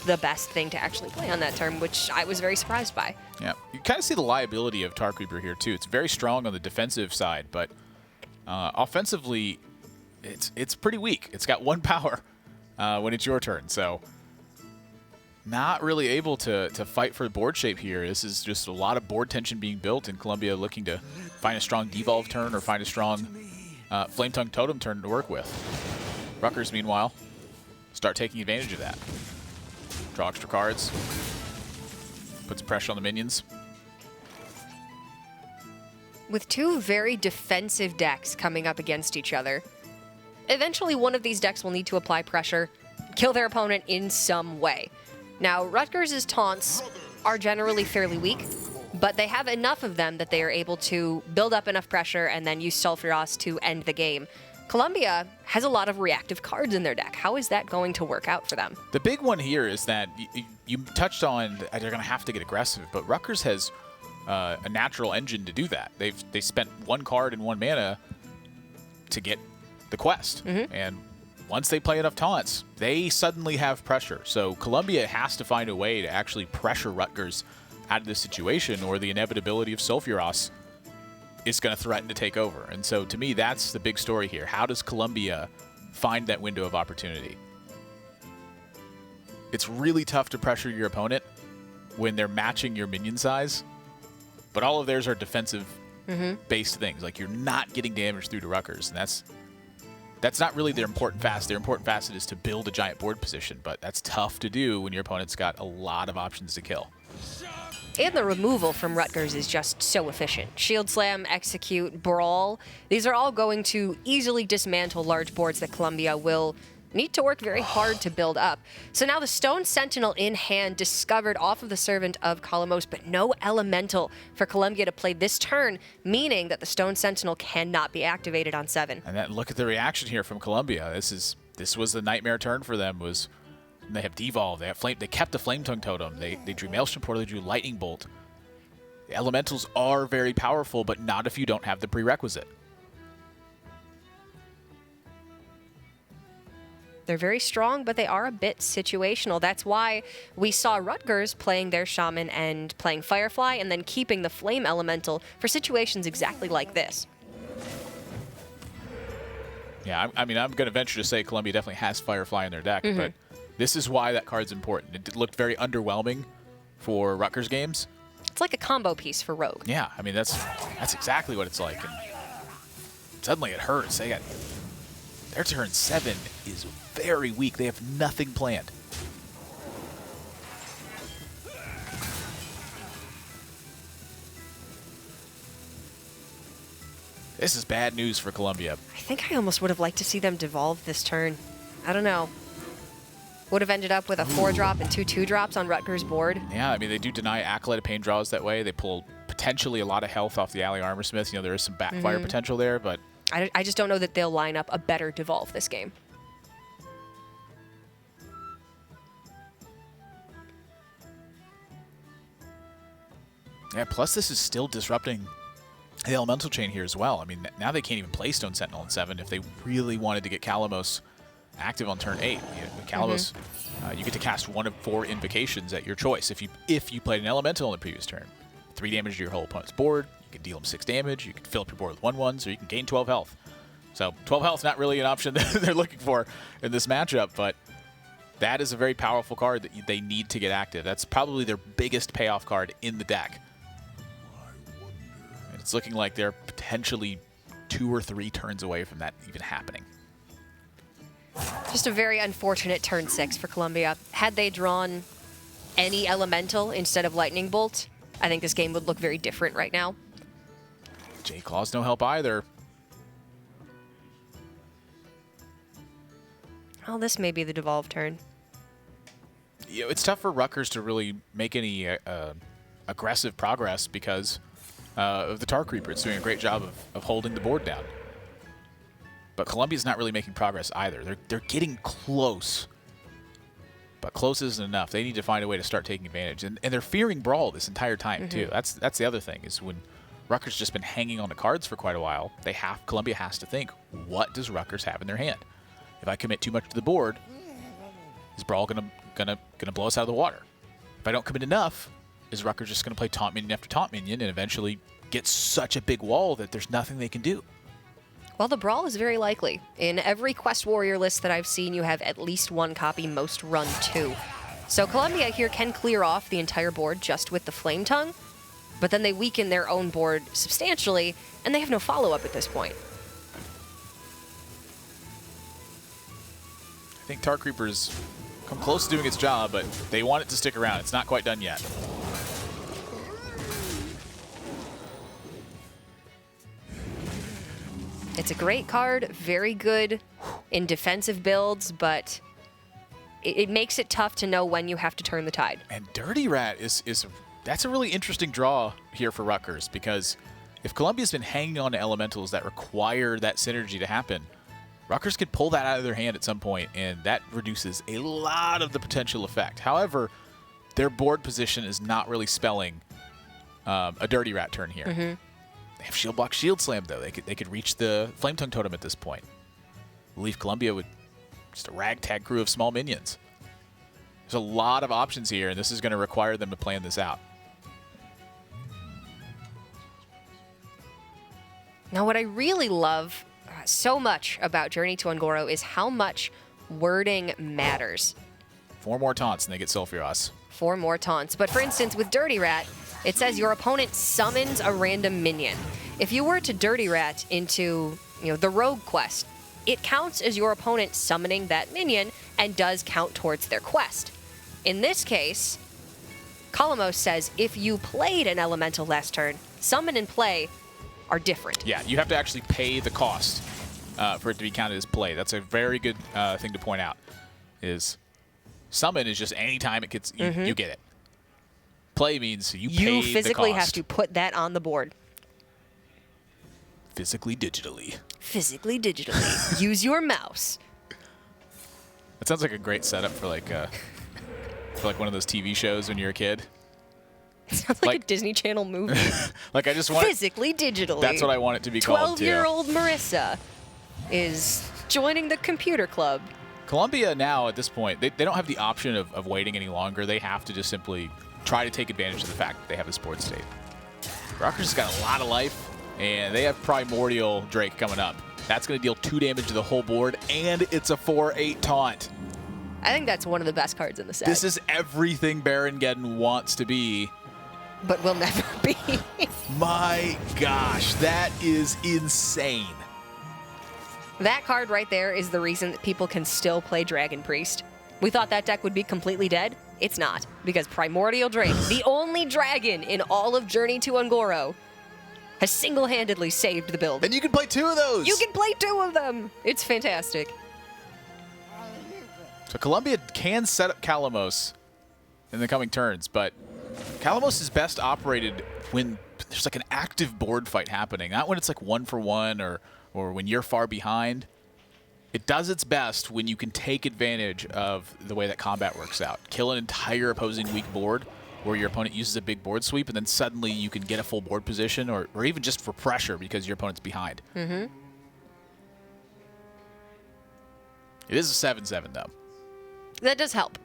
the best thing to actually play on that turn, which I was very surprised by. Yeah, you kind of see the liability of Tar Creeper here too. It's very strong on the defensive side, but offensively, it's pretty weak. It's got 1 power when it's your turn, so not really able to fight for board shape here. This is just a lot of board tension being built, and Columbia looking to find a strong Devolve turn or find a strong Flame Tongue Totem turn to work with. Rutgers, meanwhile, start taking advantage of that. Draw extra cards. Puts pressure on the minions. With 2 very defensive decks coming up against each other, eventually one of these decks will need to apply pressure, kill their opponent in some way. Now, Rutgers' taunts are generally fairly weak, but they have enough of them that they are able to build up enough pressure and then use Sulfuras to end the game. Columbia has a lot of reactive cards in their deck. How is that going to work out for them? The big one here is that you touched on they're going to have to get aggressive, but Rutgers has a natural engine to do that. They spent 1 card and 1 mana to get the quest, and once they play enough taunts, they suddenly have pressure. So Columbia has to find a way to actually pressure Rutgers out of this situation, or the inevitability of Sulfuras is going to threaten to take over. And so to me, that's the big story here. How does Columbia find that window of opportunity? It's really tough to pressure your opponent when they're matching your minion size, but all of theirs are defensive-based things. Like, you're not getting damage through to Rutgers, and that's not really their important facet. Their important facet is to build a giant board position, but that's tough to do when your opponent's got a lot of options to kill. And the removal from Rutgers is just so efficient. Shield Slam, Execute, Brawl, these are all going to easily dismantle large boards that Columbia will need to work very hard to build up. So now the Stone Sentinel in hand, discovered off of the Servant of Kalamos, but no Elemental for Columbia to play this turn, meaning that the Stone Sentinel cannot be activated on 7. And then look at the reaction here from Columbia. This was the nightmare turn for them. They have Devolve, they have Flame, they kept the Flame Tongue Totem, they drew Maelstrom Portal, they drew Lightning Bolt. The Elementals are very powerful, but not if you don't have the prerequisite. They're very strong, but they are a bit situational. That's why we saw Rutgers playing their Shaman and playing Firefly and then keeping the Flame Elemental for situations exactly like this. Yeah, I mean, I'm going to venture to say Columbia definitely has Firefly in their deck, but this is why that card's important. It looked very underwhelming for Rutgers games. It's like a combo piece for Rogue. Yeah, I mean, that's exactly what it's like. And suddenly it hurts. Their turn 7 is very weak. They have nothing planned. This is bad news for Columbia. I think I almost would have liked to see them devolve this turn. I don't know. Would have ended up with a 4-drop and 2 2-drops on Rutgers' board. Yeah, I mean, they do deny Acolyte of Pain draws that way. They pull potentially a lot of health off the Ally Armorsmith. You know, there is some backfire potential there, but I just don't know that they'll line up a better devolve this game. yeah, plus this is still disrupting the Elemental chain here as well. I mean, now they can't even play Stone Sentinel in 7 if they really wanted to get Kalamos active on turn 8. With Kalamos, you get to cast one of 4 invocations at your choice. If you played an Elemental in the previous turn, 3 damage to your whole opponent's board, you can deal them 6 damage, you can fill up your board with 1/1s, or you can gain 12 health. So 12 health not really an option that they're looking for in this matchup, but that is a very powerful card that they need to get active. That's probably their biggest payoff card in the deck. And it's looking like they're potentially 2 or 3 turns away from that even happening. Just a very unfortunate turn 6 for Columbia. Had they drawn any Elemental instead of Lightning Bolt, I think this game would look very different right now. J-Claw's no help either. Oh, this may be the devolve turn. You know, it's tough for Rutgers to really make any aggressive progress because of the Tar Creeper. It's doing a great job of holding the board down. But Columbia's not really making progress either. They're getting close, but close isn't enough. They need to find a way to start taking advantage. And they're fearing Brawl this entire time, too. That's the other thing, is when Rutgers just been hanging on the cards for quite a while, Columbia has to think, what does Rutgers have in their hand? If I commit too much to the board, is Brawl gonna blow us out of the water? If I don't commit enough, is Rutgers just gonna play taunt minion after taunt minion and eventually get such a big wall that there's nothing they can do? Well, the Brawl is very likely. In every Quest Warrior list that I've seen, you have at least 1 copy, most run 2. So Columbia here can clear off the entire board just with the Flame Tongue, but then they weaken their own board substantially, and they have no follow-up at this point. I think Tar Creeper's come close to doing its job, but they want it to stick around. It's not quite done yet. It's a great card, very good in defensive builds, but it makes it tough to know when you have to turn the tide. And Dirty Rat that's a really interesting draw here for Rutgers, because if Columbia's been hanging on to elementals that require that synergy to happen, Rutgers could pull that out of their hand at some point, and that reduces a lot of the potential effect. However, their board position is not really spelling a Dirty Rat turn here. They have Shield Block, Shield Slam, though. They could reach the Flame Tongue Totem at this point. Leave Columbia with just a ragtag crew of small minions. There's a lot of options here, and this is going to require them to plan this out. Now, what I really love so much about Journey to Un'Goro is how much wording matters. 4 more taunts, and they get Sulfuros. 4 more taunts. But for instance, with Dirty Rat, it says your opponent summons a random minion. If you were to Dirty Rat into, the Rogue quest, it counts as your opponent summoning that minion and does count towards their quest. In this case, Kalamos says if you played an elemental last turn, summon and play are different. Yeah, you have to actually pay the cost for it to be counted as play. That's a very good thing to point out. Is summon is just any time it gets you get it. Play means you pay You physically the cost. have to put that on the board. Physically, digitally. Physically, digitally. Use your mouse. That sounds like a great setup for like one of those TV shows when you're a kid. It sounds like a Like- Disney Channel movie. Like I just want. Physically, digitally. That's what I want it to be called too. 12-year-old Marissa is joining the computer club. Columbia now at this point, they don't have the option of waiting any longer. They have to just simply try to take advantage of the fact that they have the sports state. Rutgers has got a lot of life, and they have Primordial Drake coming up. That's going to deal 2 damage to the whole board, and it's a 4/8 taunt. I think that's one of the best cards in the set. This is everything Baron Geddon wants to be. but will never be. My gosh, that is insane. That card right there is the reason that people can still play Dragon Priest. We thought that deck would be completely dead. It's not, because Primordial Drake, the only dragon in all of Journey to Ungoro, has single-handedly saved the build. And you can play 2 of those. You can play 2 of them. It's fantastic. So Columbia can set up Kalamos in the coming turns, but Kalamos is best operated when there's like an active board fight happening, not when it's like 1-for-1 or when you're far behind. It does its best when you can take advantage of the way that combat works out. Kill an entire opposing weak board where your opponent uses a big board sweep, and then suddenly you can get a full board position or even just for pressure because your opponent's behind. Mm-hmm. It is a 7/7, though. That does help.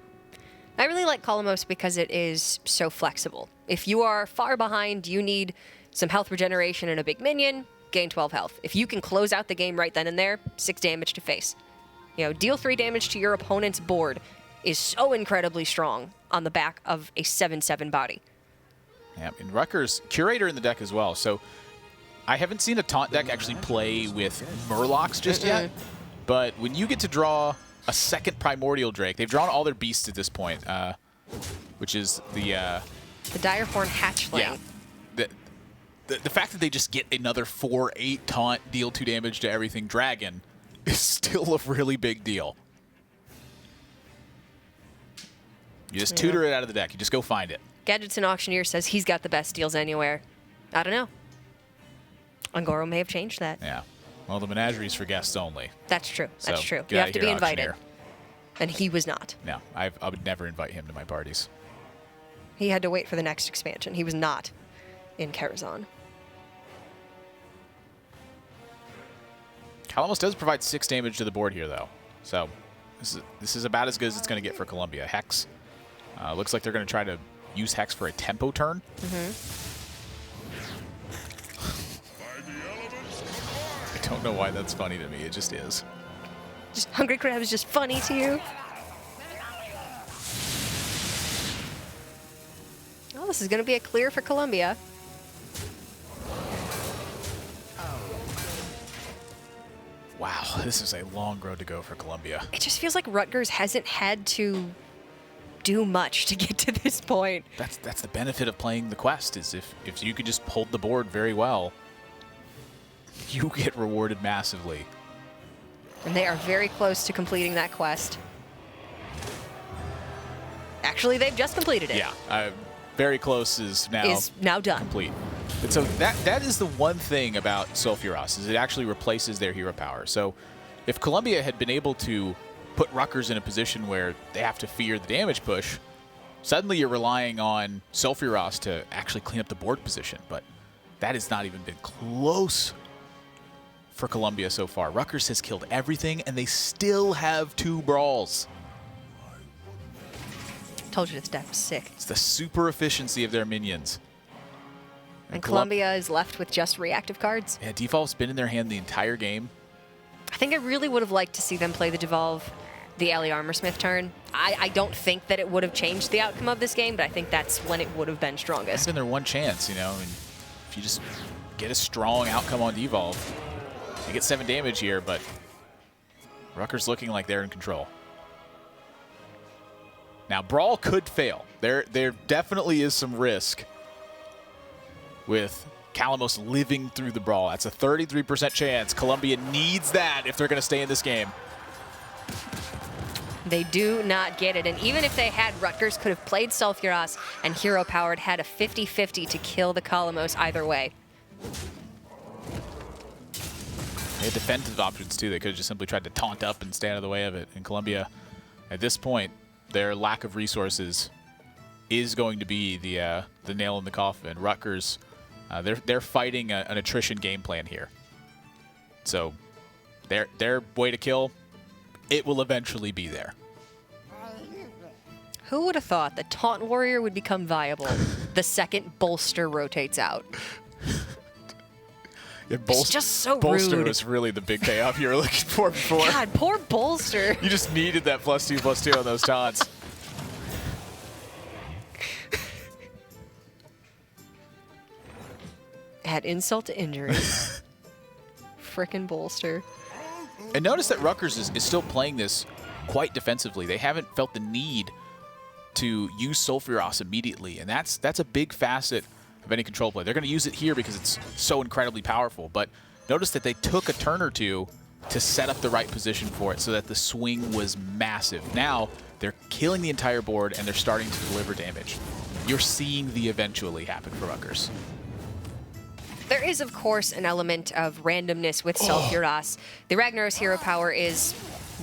I really like Kalamos because it is so flexible. If you are far behind, you need some health regeneration and a big minion, gain 12 health. If you can close out the game right then and there, 6 damage to face. You know, deal 3 damage to your opponent's board is so incredibly strong on the back of a 7/7 body. Yeah, and Rutgers, Curator in the deck as well. So I haven't seen a taunt deck actually play with Murlocs just yet. But when you get to draw a second Primordial Drake, they've drawn all their beasts at this point, which is the Direhorn Hatchling. yeah. The fact that they just get another 4/8 taunt, deal 2 damage to everything dragon is still a really big deal. You just tutor it out of the deck. You just go find it. Gadgets and Auctioneer says he's got the best deals anywhere. I don't know. Ungoro may have changed that. Yeah. Well, the menagerie's for guests only. That's true. That's So, true. get You out have of to here, be invited. Auctioneer. And he was not. No, I would never invite him to my parties. He had to wait for the next expansion. He was not in Karazhan. Kalamos does provide 6 damage to the board here, though. So this is about as good as it's going to get for Columbia. Hex. Looks like they're going to try to use Hex for a tempo turn. I don't know why that's funny to me. It just is. Just Hungry Crab is just funny to you. Oh, this is going to be a clear for Columbia. Wow, this is a long road to go for Columbia. It just feels like Rutgers hasn't had to do much to get to this point. That's the benefit of playing the quest, is if you could just hold the board very well, you get rewarded massively. And they are very close to completing that quest. Actually, they've just completed it. Yeah, very close is now done. complete. And so that is the one thing about Sulfuros, is it actually replaces their hero power. So if Columbia had been able to put Rutgers in a position where they have to fear the damage push, suddenly you're relying on Sulfuros to actually clean up the board position. But that has not even been close for Columbia so far. Rutgers has killed everything, and they still have 2 brawls. Told you this deck was sick. It's the super efficiency of their minions. And Columbia is left with just reactive cards. Yeah, Devolve's been in their hand the entire game. I think I really would have liked to see them play the Devolve, the Ellie Armorsmith turn. I don't think that it would have changed the outcome of this game, but I think that's when it would have been That's strongest. been their one chance, you know. And if you just get a strong outcome on Devolve, you get 7 damage here, but Rutgers looking like they're in control. Now, Brawl could fail. There definitely is some risk with Calamos living through the brawl. That's a 33% chance. Columbia needs that if they're going to stay in this game. They do not get it. And even if they had, Rutgers could have played Sulfuras, and Hero Powered had a 50-50 to kill the Calamos either way. They had defensive options, too. They could have just simply tried to taunt up and stay out of the way of it. And Columbia, at this point, their lack of resources is going to be the nail in the coffin. Rutgers, they're fighting an attrition game plan here. So their way to kill, it will eventually be there. Who would have thought that Taunt Warrior would become viable the second Bolster rotates out? Yeah, It's just so Bolster rude. was really the big payoff you were looking for before. God, poor Bolster. You just needed that +2/+2 on those taunts. Add insult to injury. Frickin' Bolster. And notice that Rutgers is still playing this quite defensively. They haven't felt the need to use Sulfuras immediately, and that's a big facet of any control play. They're going to use it here because it's so incredibly powerful, but notice that they took a turn or two to set up the right position for it so that the swing was massive. Now, they're killing the entire board, and they're starting to deliver damage. You're seeing the eventually happen for Rutgers. There is, of course, an element of randomness with Sulfuras. The Ragnaros Hero Power is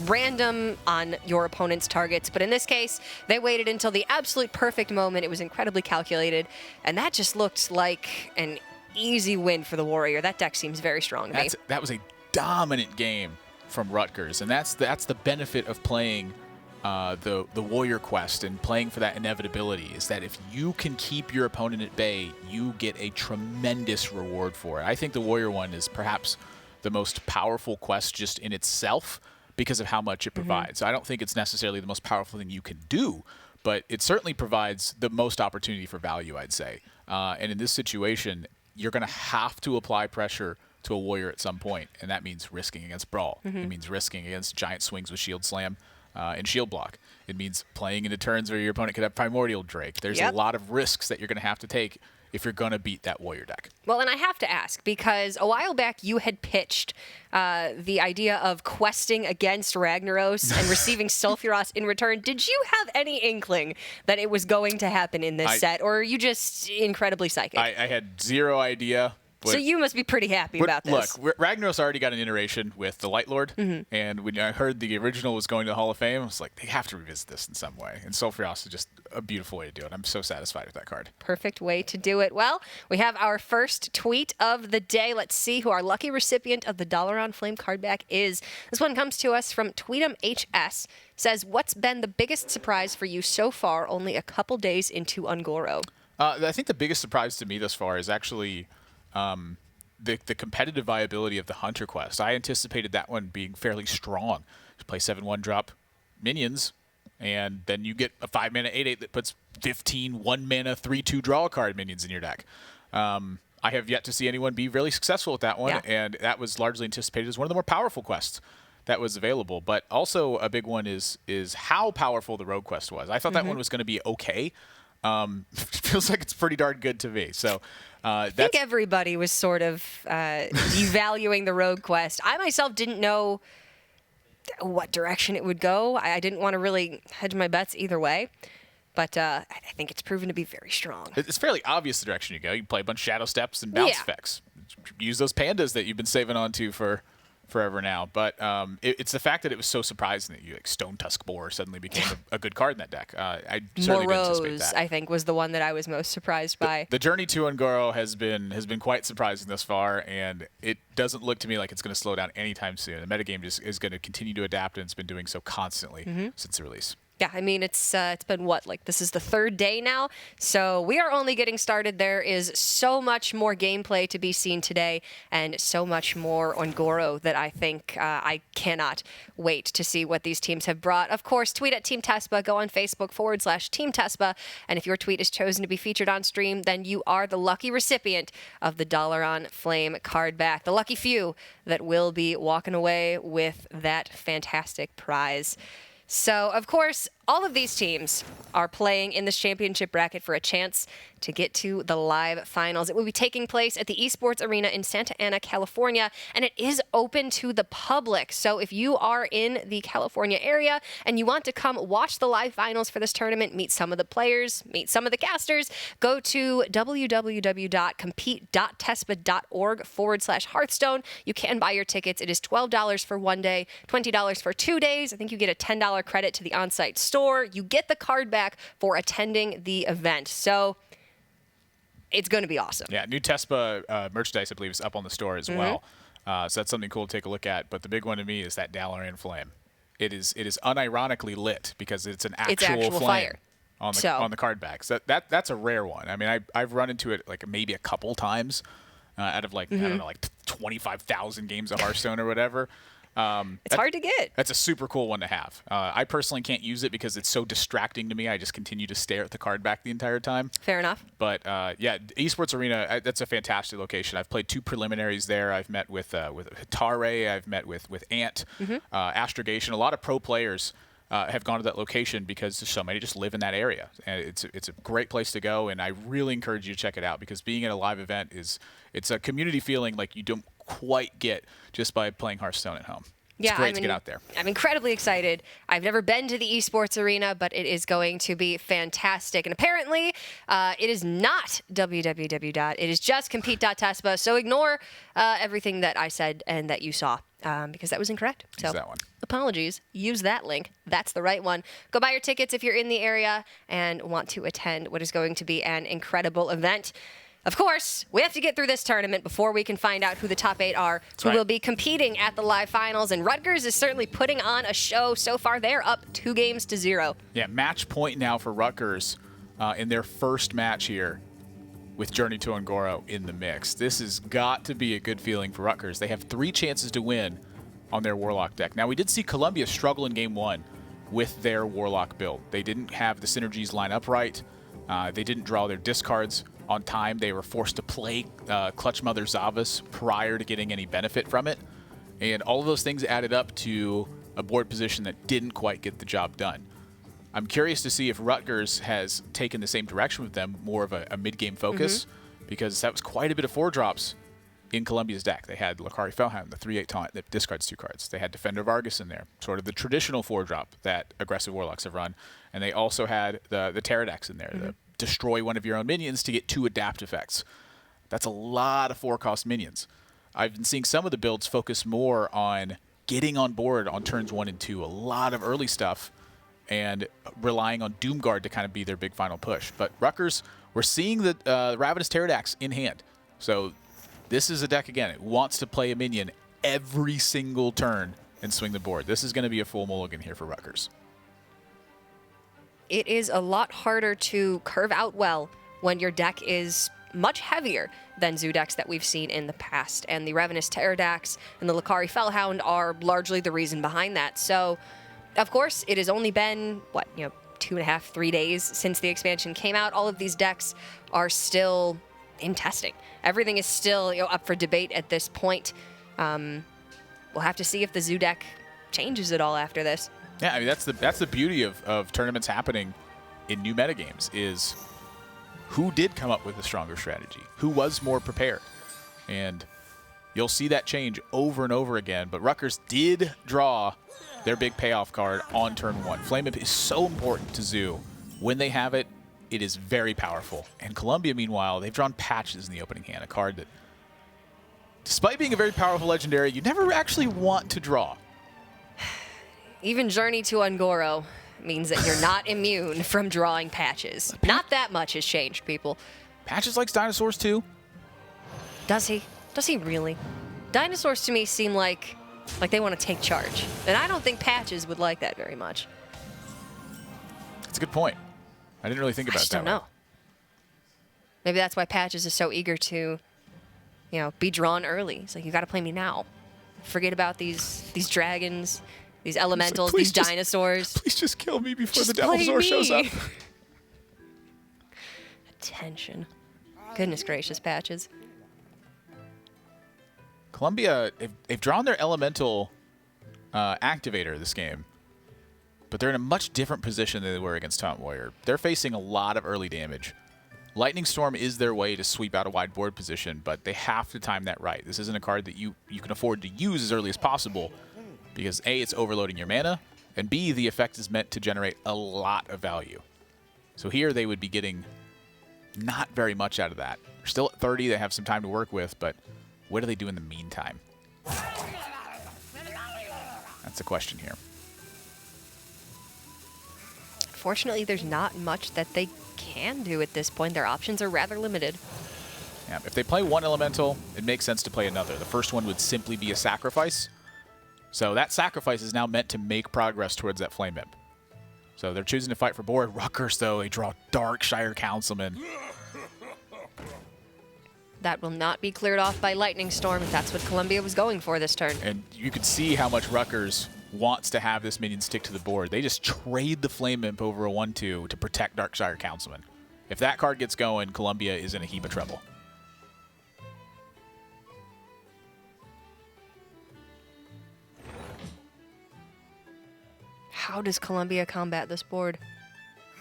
random on your opponent's targets, but in this case, they waited until the absolute perfect moment. It was incredibly calculated, and that just looked like an easy win for the Warrior. That deck seems very strong to me. That was a dominant game from Rutgers, and that's the benefit of playing the Warrior Quest and playing for that inevitability, is that if you can keep your opponent at bay, you get a tremendous reward for it. I think the Warrior one is perhaps the most powerful quest just in itself because of how much it provides. I don't think it's necessarily the most powerful thing you can do, but it certainly provides the most opportunity for value, I'd say. And in this situation, you're going to have to apply pressure to a Warrior at some point, and that means risking against Brawl. It means risking against giant swings with Shield Slam and Shield Block. It means playing into turns where your opponent could have Primordial Drake. There's a lot of risks that you're going to have to take if you're going to beat that Warrior deck. Well, and I have to ask, because a while back you had pitched the idea of questing against Ragnaros and receiving Sulfuras in return. Did you have any inkling that it was going to happen in this set, or are you just incredibly psychic? I had zero idea. So you must be pretty happy about this. Look, Ragnaros already got an iteration with the Light Lord, and when I heard the original was going to the Hall of Fame, I was like, they have to revisit this in some way. And Sulfuras is just a beautiful way to do it. I'm so satisfied with that card. Perfect way to do it. Well, we have our first tweet of the day. Let's see who our lucky recipient of the Dalaran Flame card back is. This one comes to us from TweetumHS. Says, what's been the biggest surprise for you so far, only a couple days into Un'Goro? I think the biggest surprise to me thus far is actually the competitive viability of the Hunter Quest. I anticipated that one being fairly strong. You play 7/1 drop minions, and then you get a 5-mana 8/8 that puts 15 1-mana 3/2 draw card minions in your deck. I have yet to see anyone be really successful with that one, and that was largely anticipated as one of the more powerful quests that was available. But also a big one is how powerful the Rogue Quest was. I thought that one was going to be okay. Feels like it's pretty darn good to me. So I think everybody was sort of devaluing the Rogue Quest. I myself didn't know what direction it would go. I didn't want to really hedge my bets either way. But I think it's proven to be very strong. It's fairly obvious the direction you go. You play a bunch of Shadow Steps and bounce effects. Use those pandas that you've been saving on to for forever now. But it's the fact that it was so surprising that you like Stone Tusk Boar suddenly became a good card in that deck. I certainly didn't anticipate that. I think, was the one that I was most surprised by. The journey to Un'Goro has been quite surprising thus far, and it doesn't look to me like it's going to slow down anytime soon. The metagame just is going to continue to adapt, and it's been doing so constantly since the release. Yeah, I mean, it's been what, like this is the third day now, so we are only getting started. There is so much more gameplay to be seen today, and so much more on Goro that I think I cannot wait to see what these teams have brought. Of course, tweet at Team Tespa, go on Facebook /Team Tespa, and if your tweet is chosen to be featured on stream, then you are the lucky recipient of the Dalaran Flame card back. The lucky few that will be walking away with that fantastic prize. So, of course, all of these teams are playing in this championship bracket for a chance to get to the live finals. It will be taking place at the Esports Arena in Santa Ana, California, and it is open to the public. So if you are in the California area and you want to come watch the live finals for this tournament, meet some of the players, meet some of the casters, go to www.compete.tespa.org/Hearthstone. You can buy your tickets. It is $12 for one day, $20 for 2 days. I think you get a $10 credit to the on-site store. You get the card back for attending the event. So it's going to be awesome. Yeah, new TESPA merchandise, I believe, is up on the store as well. So that's something cool to take a look at. But the big one to me is that Dalaran flame. It is unironically lit because it's an actual flame fire on the card back. So that's a rare one. I mean, I've run into it like maybe a couple times out of like I don't know, like 25,000 games of Hearthstone or whatever. It's hard to get. That's a super cool one to have. I personally can't use it because it's so distracting to me. I just continue to stare at the card back the entire time. Fair enough. But yeah, Esports Arena, that's a fantastic location. I've played 2 preliminaries there. I've met with Hitare. I've met with Ant, Astrogation. A lot of pro players have gone to that location because so many just live in that area. And it's a great place to go, and I really encourage you to check it out because being at a live event it's a community feeling like you don't quite get just by playing Hearthstone at home. It's great to get out there. I'm incredibly excited. I've never been to the Esports Arena, but it is going to be fantastic. And apparently, it is not www. It is just compete.tespa. So ignore everything that I said and that you saw because that was incorrect. Use that one. Apologies. Use that link. That's the right one. Go buy your tickets if you're in the area and want to attend what is going to be an incredible event. Of course, we have to get through this tournament before we can find out who the top 8 are who will be competing at the live finals. And Rutgers is certainly putting on a show. So far, they're up 2-0. Yeah, match point now for Rutgers in their first match here with Journey to Un'Goro in the mix. This has got to be a good feeling for Rutgers. They have 3 chances to win on their Warlock deck. Now, we did see Columbia struggle in Game 1 with their Warlock build. They didn't have the synergies line up right. They didn't draw their discards on time. They were forced to play Clutch Mother Zavas prior to getting any benefit from it. And all of those things added up to a board position that didn't quite get the job done. I'm curious to see if Rutgers has taken the same direction with them, more of a mid-game focus, because that was quite a bit of 4-drops in Columbia's deck. They had Lakari Felhound, the 3/8 taunt that discards 2 cards. They had Defender Vargas in there, sort of the traditional 4-drop that aggressive Warlocks have run. And they also had the Pterodax in there, the destroy one of your own minions to get 2 adapt effects. That's a lot of 4-cost minions. I've been seeing some of the builds focus more on getting on board on turns 1 and 2, a lot of early stuff, and relying on Doomguard to kind of be their big final push. But Rutgers, we're seeing the Ravenous Pterodax in hand. So this is a deck, again, it wants to play a minion every single turn and swing the board. This is going to be a full mulligan here for Rutgers. It is a lot harder to curve out well when your deck is much heavier than zoo decks that we've seen in the past. And the Ravenous Pterodax and the Lakari Felhound are largely the reason behind that. So, of course, it has only been, 2.5, 3 days since the expansion came out. All of these decks are still in testing. Everything is still up for debate at this point. We'll have to see if the zoo deck changes at all after this. Yeah, I mean, that's the beauty of tournaments happening in new metagames is who did come up with a stronger strategy, who was more prepared. And you'll see that change over and over again. But Rutgers did draw their big payoff card on turn 1. Flame Imp is so important to Zoo. When they have it, it is very powerful. And Columbia, meanwhile, they've drawn Patches in the opening hand, a card that, despite being a very powerful legendary, you never actually want to draw. Even Journey to Un'Goro means that you're not immune from drawing Patches. Not that much has changed, people. Patches likes dinosaurs too. Does he? Does he really? Dinosaurs to me seem like they want to take charge. And I don't think Patches would like that very much. That's a good point. I didn't really think about it that way. I just don't know. Maybe that's why Patches is so eager to, be drawn early. It's like, you got to play me now. Forget about these dragons, these elementals, these dinosaurs. Please just kill me before the Devilsaur shows up. Attention. Goodness gracious, Patches. Columbia, they've drawn their elemental activator this game, but they're in a much different position than they were against Taunt Warrior. They're facing a lot of early damage Lightning Storm is their way to sweep out a wide board position, but they have to time that right. This isn't a card that you can afford to use as early as possible because A, it's overloading your mana, and B, the effect is meant to generate a lot of value. So here they would be getting not very much out of that. They're still at 30, they have some time to work with, but what do they do in the meantime? That's the question here. Fortunately, there's not much that they can do at this point. Their options are rather limited. Yeah, if they play one elemental, it makes sense to play another. The first one would simply be a sacrifice. So that sacrifice is now meant to make progress towards that Flame Imp. So they're choosing to fight for board. Rutgers, though, they draw Darkshire Councilman. That will not be cleared off by Lightning Storm if that's what Columbia was going for this turn. And you could see how much Rutgers wants to have this minion stick to the board. They just trade the Flame Imp over a 1/2 to protect Darkshire Councilman. If that card gets going, Columbia is in a heap of trouble. How does Columbia combat this board?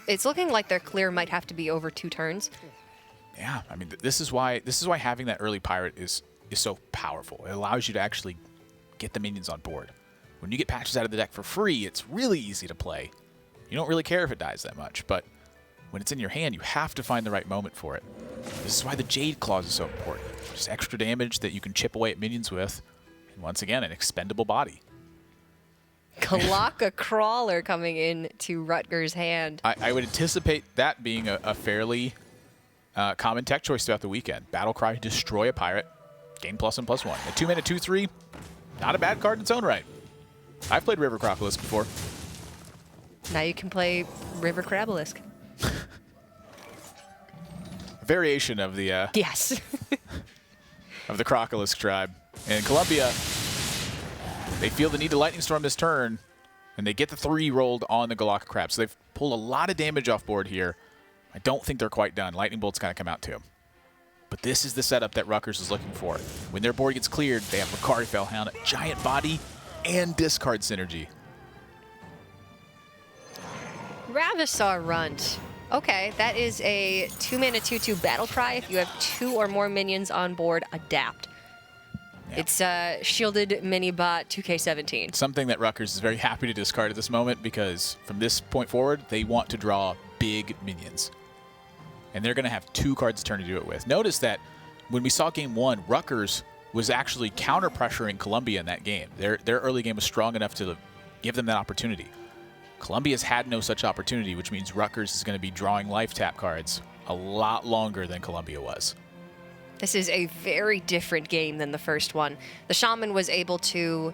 It's looking like their clear might have to be over 2 turns. Yeah, I mean, this is why having that early pirate is so powerful. It allows you to actually get the minions on board. When you get patches out of the deck for free, it's really easy to play. You don't really care if it dies that much, but when it's in your hand, you have to find the right moment for it. This is why the Jade Claws is so important. Just extra damage that you can chip away at minions with, and once again, an expendable body. Kalaka Crawler coming in to Rutgers' hand. I would anticipate that being a fairly common tech choice throughout the weekend. Battlecry, destroy a pirate, gain +1/+1. A 2-mana 2/3, not a bad card in its own right. I've played River Crocolisk before. Now you can play River Crabalisk. Variation of the Yes. of the Crocolisk tribe. And Columbia, they feel the need to Lightning Storm this turn, and they get the 3 rolled on the Galaka Crab. So they've pulled a lot of damage off board here. I don't think they're quite done. Lightning Bolt's got to come out too. But this is the setup that Rutgers is looking for. When their board gets cleared, they have Lucari Felhound, a giant body, and discard synergy. Ravisar Runt. Okay, that is a 2-mana 2/2 battle cry. If you have 2 or more minions on board, adapt. Yeah. It's shielded mini bot 2K17. Something that Rutgers is very happy to discard at this moment because from this point forward, they want to draw big minions. And they're going to have 2 cards to turn to do it with. Notice that when we saw game 1, Rutgers was actually counter-pressuring Columbia in that game. Their early game was strong enough to give them that opportunity. Columbia's had no such opportunity, which means Rutgers is going to be drawing life tap cards a lot longer than Columbia was. This is a very different game than the first one. The Shaman was able to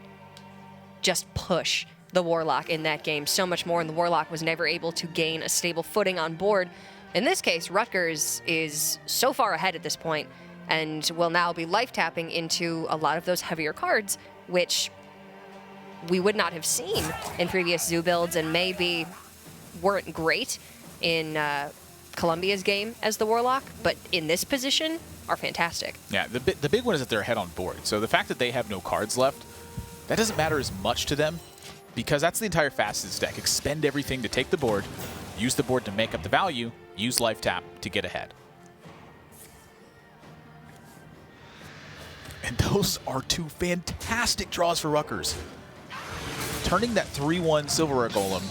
just push the Warlock in that game so much more, and the Warlock was never able to gain a stable footing on board. In this case, Rutgers is so far ahead at this point and will now be life tapping into a lot of those heavier cards, which we would not have seen in previous Zoo builds and maybe weren't great in Columbia's game as the Warlock, but in this position are fantastic. Yeah, the big one is that they're ahead on board. So the fact that they have no cards left, that doesn't matter as much to them because that's the entire Fastest deck. Expend everything to take the board, use the board to make up the value, use life tap to get ahead. And those are 2 fantastic draws for Rutgers. Turning that 3/1 Silver Golem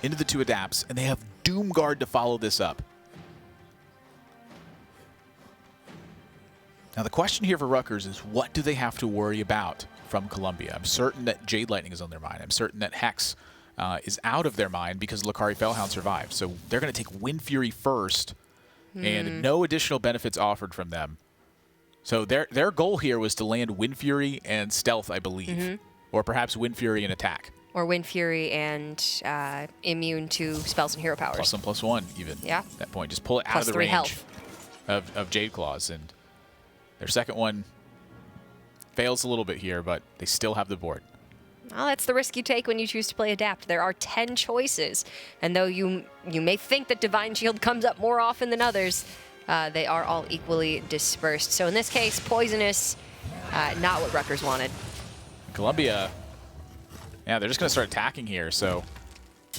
into the 2 adapts, and they have Doomguard to follow this up. Now the question here for Rutgers is what do they have to worry about from Columbia? I'm certain that Jade Lightning is on their mind. I'm certain that Hex is out of their mind because Lucari Felhound survived. So they're going to take Wind Fury first, and no additional benefits offered from them. So their goal here was to land Wind Fury and Stealth, I believe. Or perhaps Wind Fury and Attack. Or Wind Fury and immune to spells and hero powers. +1/+1 even. Yeah. At that point. Just pull it out Plus of the 3 range health. of Jade Claws. And their second one fails a little bit here, but they still have the board. Well, that's the risk you take when you choose to play Adapt. There are 10 choices, and though you may think that Divine Shield comes up more often than others, they are all equally dispersed. So in this case, Poisonous, not what Rutgers wanted. Columbia, yeah, they're just going to start attacking here. So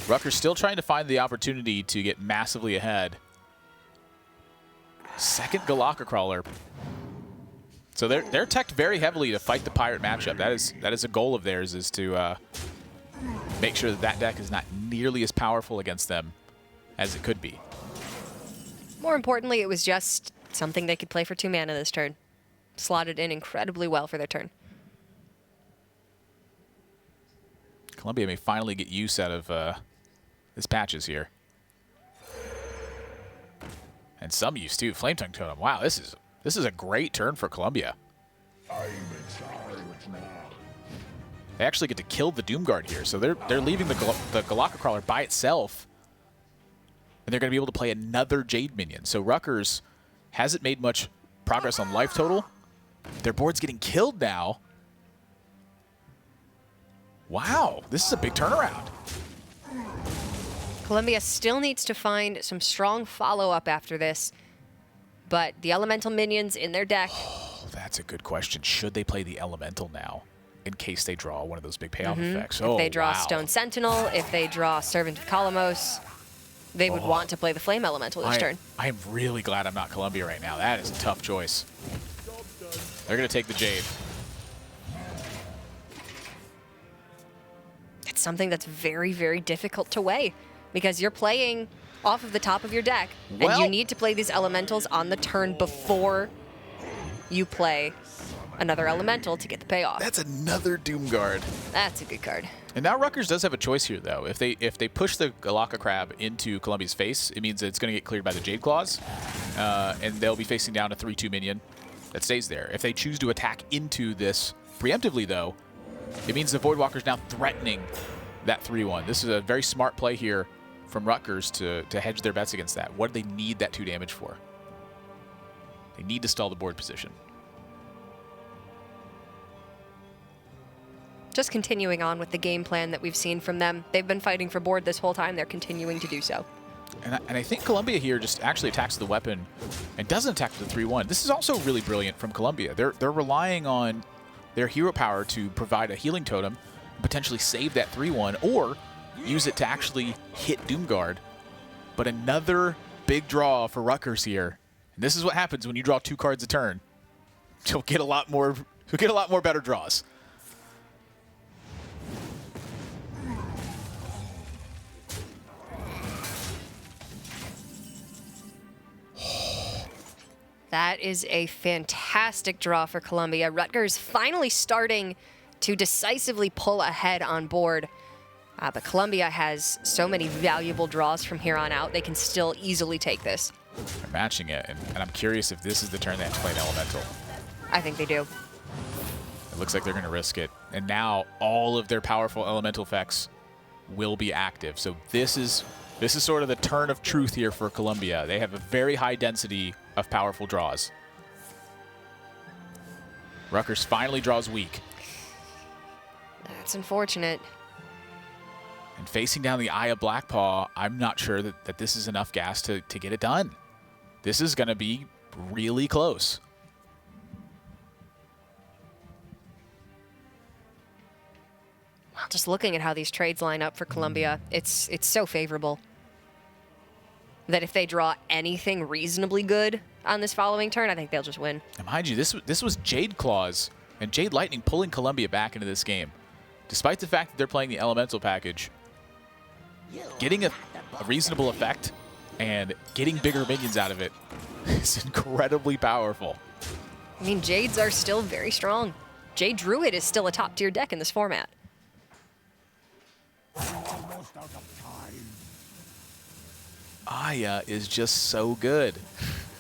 Rutgers still trying to find the opportunity to get massively ahead. Second Galaka Crawler. So they're teched very heavily to fight the Pirate matchup. That is a goal of theirs, is to make sure that that deck is not nearly as powerful against them as it could be. More importantly, it was just something they could play for 2 mana this turn. Slotted in incredibly well for their turn. Columbia may finally get use out of this patches here. And some use too. Flametongue Totem. Wow, this is a great turn for Columbia. They actually get to kill the Doomguard here, so they're leaving the Galaka Crawler by itself, and they're going to be able to play another Jade minion. So Rutgers hasn't made much progress on life total. Their board's getting killed now. Wow, this is a big turnaround. Columbia still needs to find some strong follow-up after this, but the elemental minions in their deck. Oh, that's a good question. Should they play the elemental now in case they draw one of those big payoff effects? If they draw Stone Sentinel, if they draw Servant of Kalamos, they would want to play the Flame Elemental this turn. I am really glad I'm not Columbia right now. That is a tough choice. They're going to take the Jade. It's something that's very, very difficult to weigh because you're playing off of the top of your deck, and you need to play these elementals on the turn before you play another elemental to get the payoff. That's another Doomguard. That's a good card. And now Rutgers does have a choice here, though. If they push the Galaka Crab into Columbia's face, it means that it's going to get cleared by the Jade Claws, and they'll be facing down a 3/2 minion that stays there. If they choose to attack into this preemptively, though, it means the Voidwalker's now threatening that 3/1. This is a very smart play here from Rutgers to hedge their bets against that. What do they need that 2 damage for? They need to stall the board position. Just continuing on with the game plan that we've seen from them. They've been fighting for board this whole time. They're continuing to do so. And I think Columbia here just actually attacks the weapon and doesn't attack the 3/1. This is also really brilliant from Columbia. They're relying on their hero power to provide a healing totem, potentially save that 3/1, or use it to actually hit Doomguard. But another big draw for Rutgers here. And this is what happens when you draw 2 cards a turn. You'll get a lot more better draws. That is a fantastic draw for Columbia. Rutgers finally starting to decisively pull ahead on board. But Columbia has so many valuable draws from here on out. They can still easily take this. They're matching it, and I'm curious if this is the turn they have to play an elemental. I think they do. It looks like they're going to risk it. And now all of their powerful elemental effects will be active. So this is sort of the turn of truth here for Columbia. They have a very high density of powerful draws. Rutgers finally draws weak. That's unfortunate. And facing down the Eye of Blackpaw, I'm not sure that this is enough gas to get it done. This is going to be really close. Well, just looking at how these trades line up for Columbia, it's so favorable that if they draw anything reasonably good on this following turn, I think they'll just win. And mind you, this was Jade Claws and Jade Lightning pulling Columbia back into this game. Despite the fact that they're playing the elemental package, getting a reasonable effect and getting bigger minions out of it is incredibly powerful. I mean, Jades are still very strong. Jade Druid is still a top-tier deck in this format. Aya is just so good.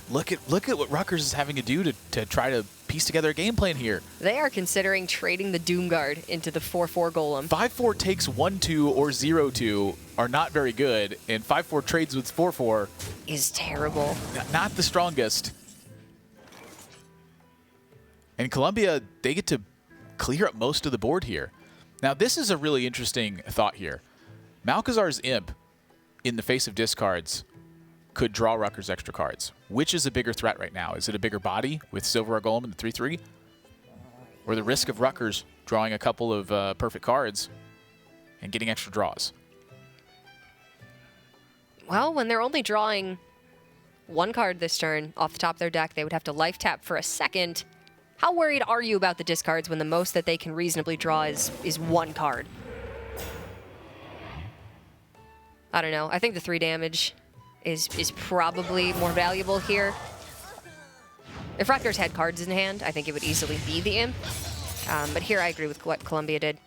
Look at what Rutgers is having to do to try to piece together a game plan here. They are considering trading the Doomguard into the 4/4 Golem. 5/4 takes 1/2 or 0/2 are not very good, and 5/4 trades with 4/4 is terrible. Not the strongest. And Columbia, they get to clear up most of the board here. Now, this is a really interesting thought here. Malchezaar's Imp, in the face of discards, could draw Rutgers extra cards. Which is a bigger threat right now? Is it a bigger body with Silver Golem and the 3/3? Or the risk of Rutgers drawing a couple of perfect cards and getting extra draws? Well, when they're only drawing 1 card this turn off the top of their deck. They would have to life tap for a second. How worried are you about the discards when the most that they can reasonably draw is 1 card? I don't know. I think the 3 damage is probably more valuable here. If Rutgers had cards in hand, I think it would easily be the Imp. But here I agree with what Columbia did.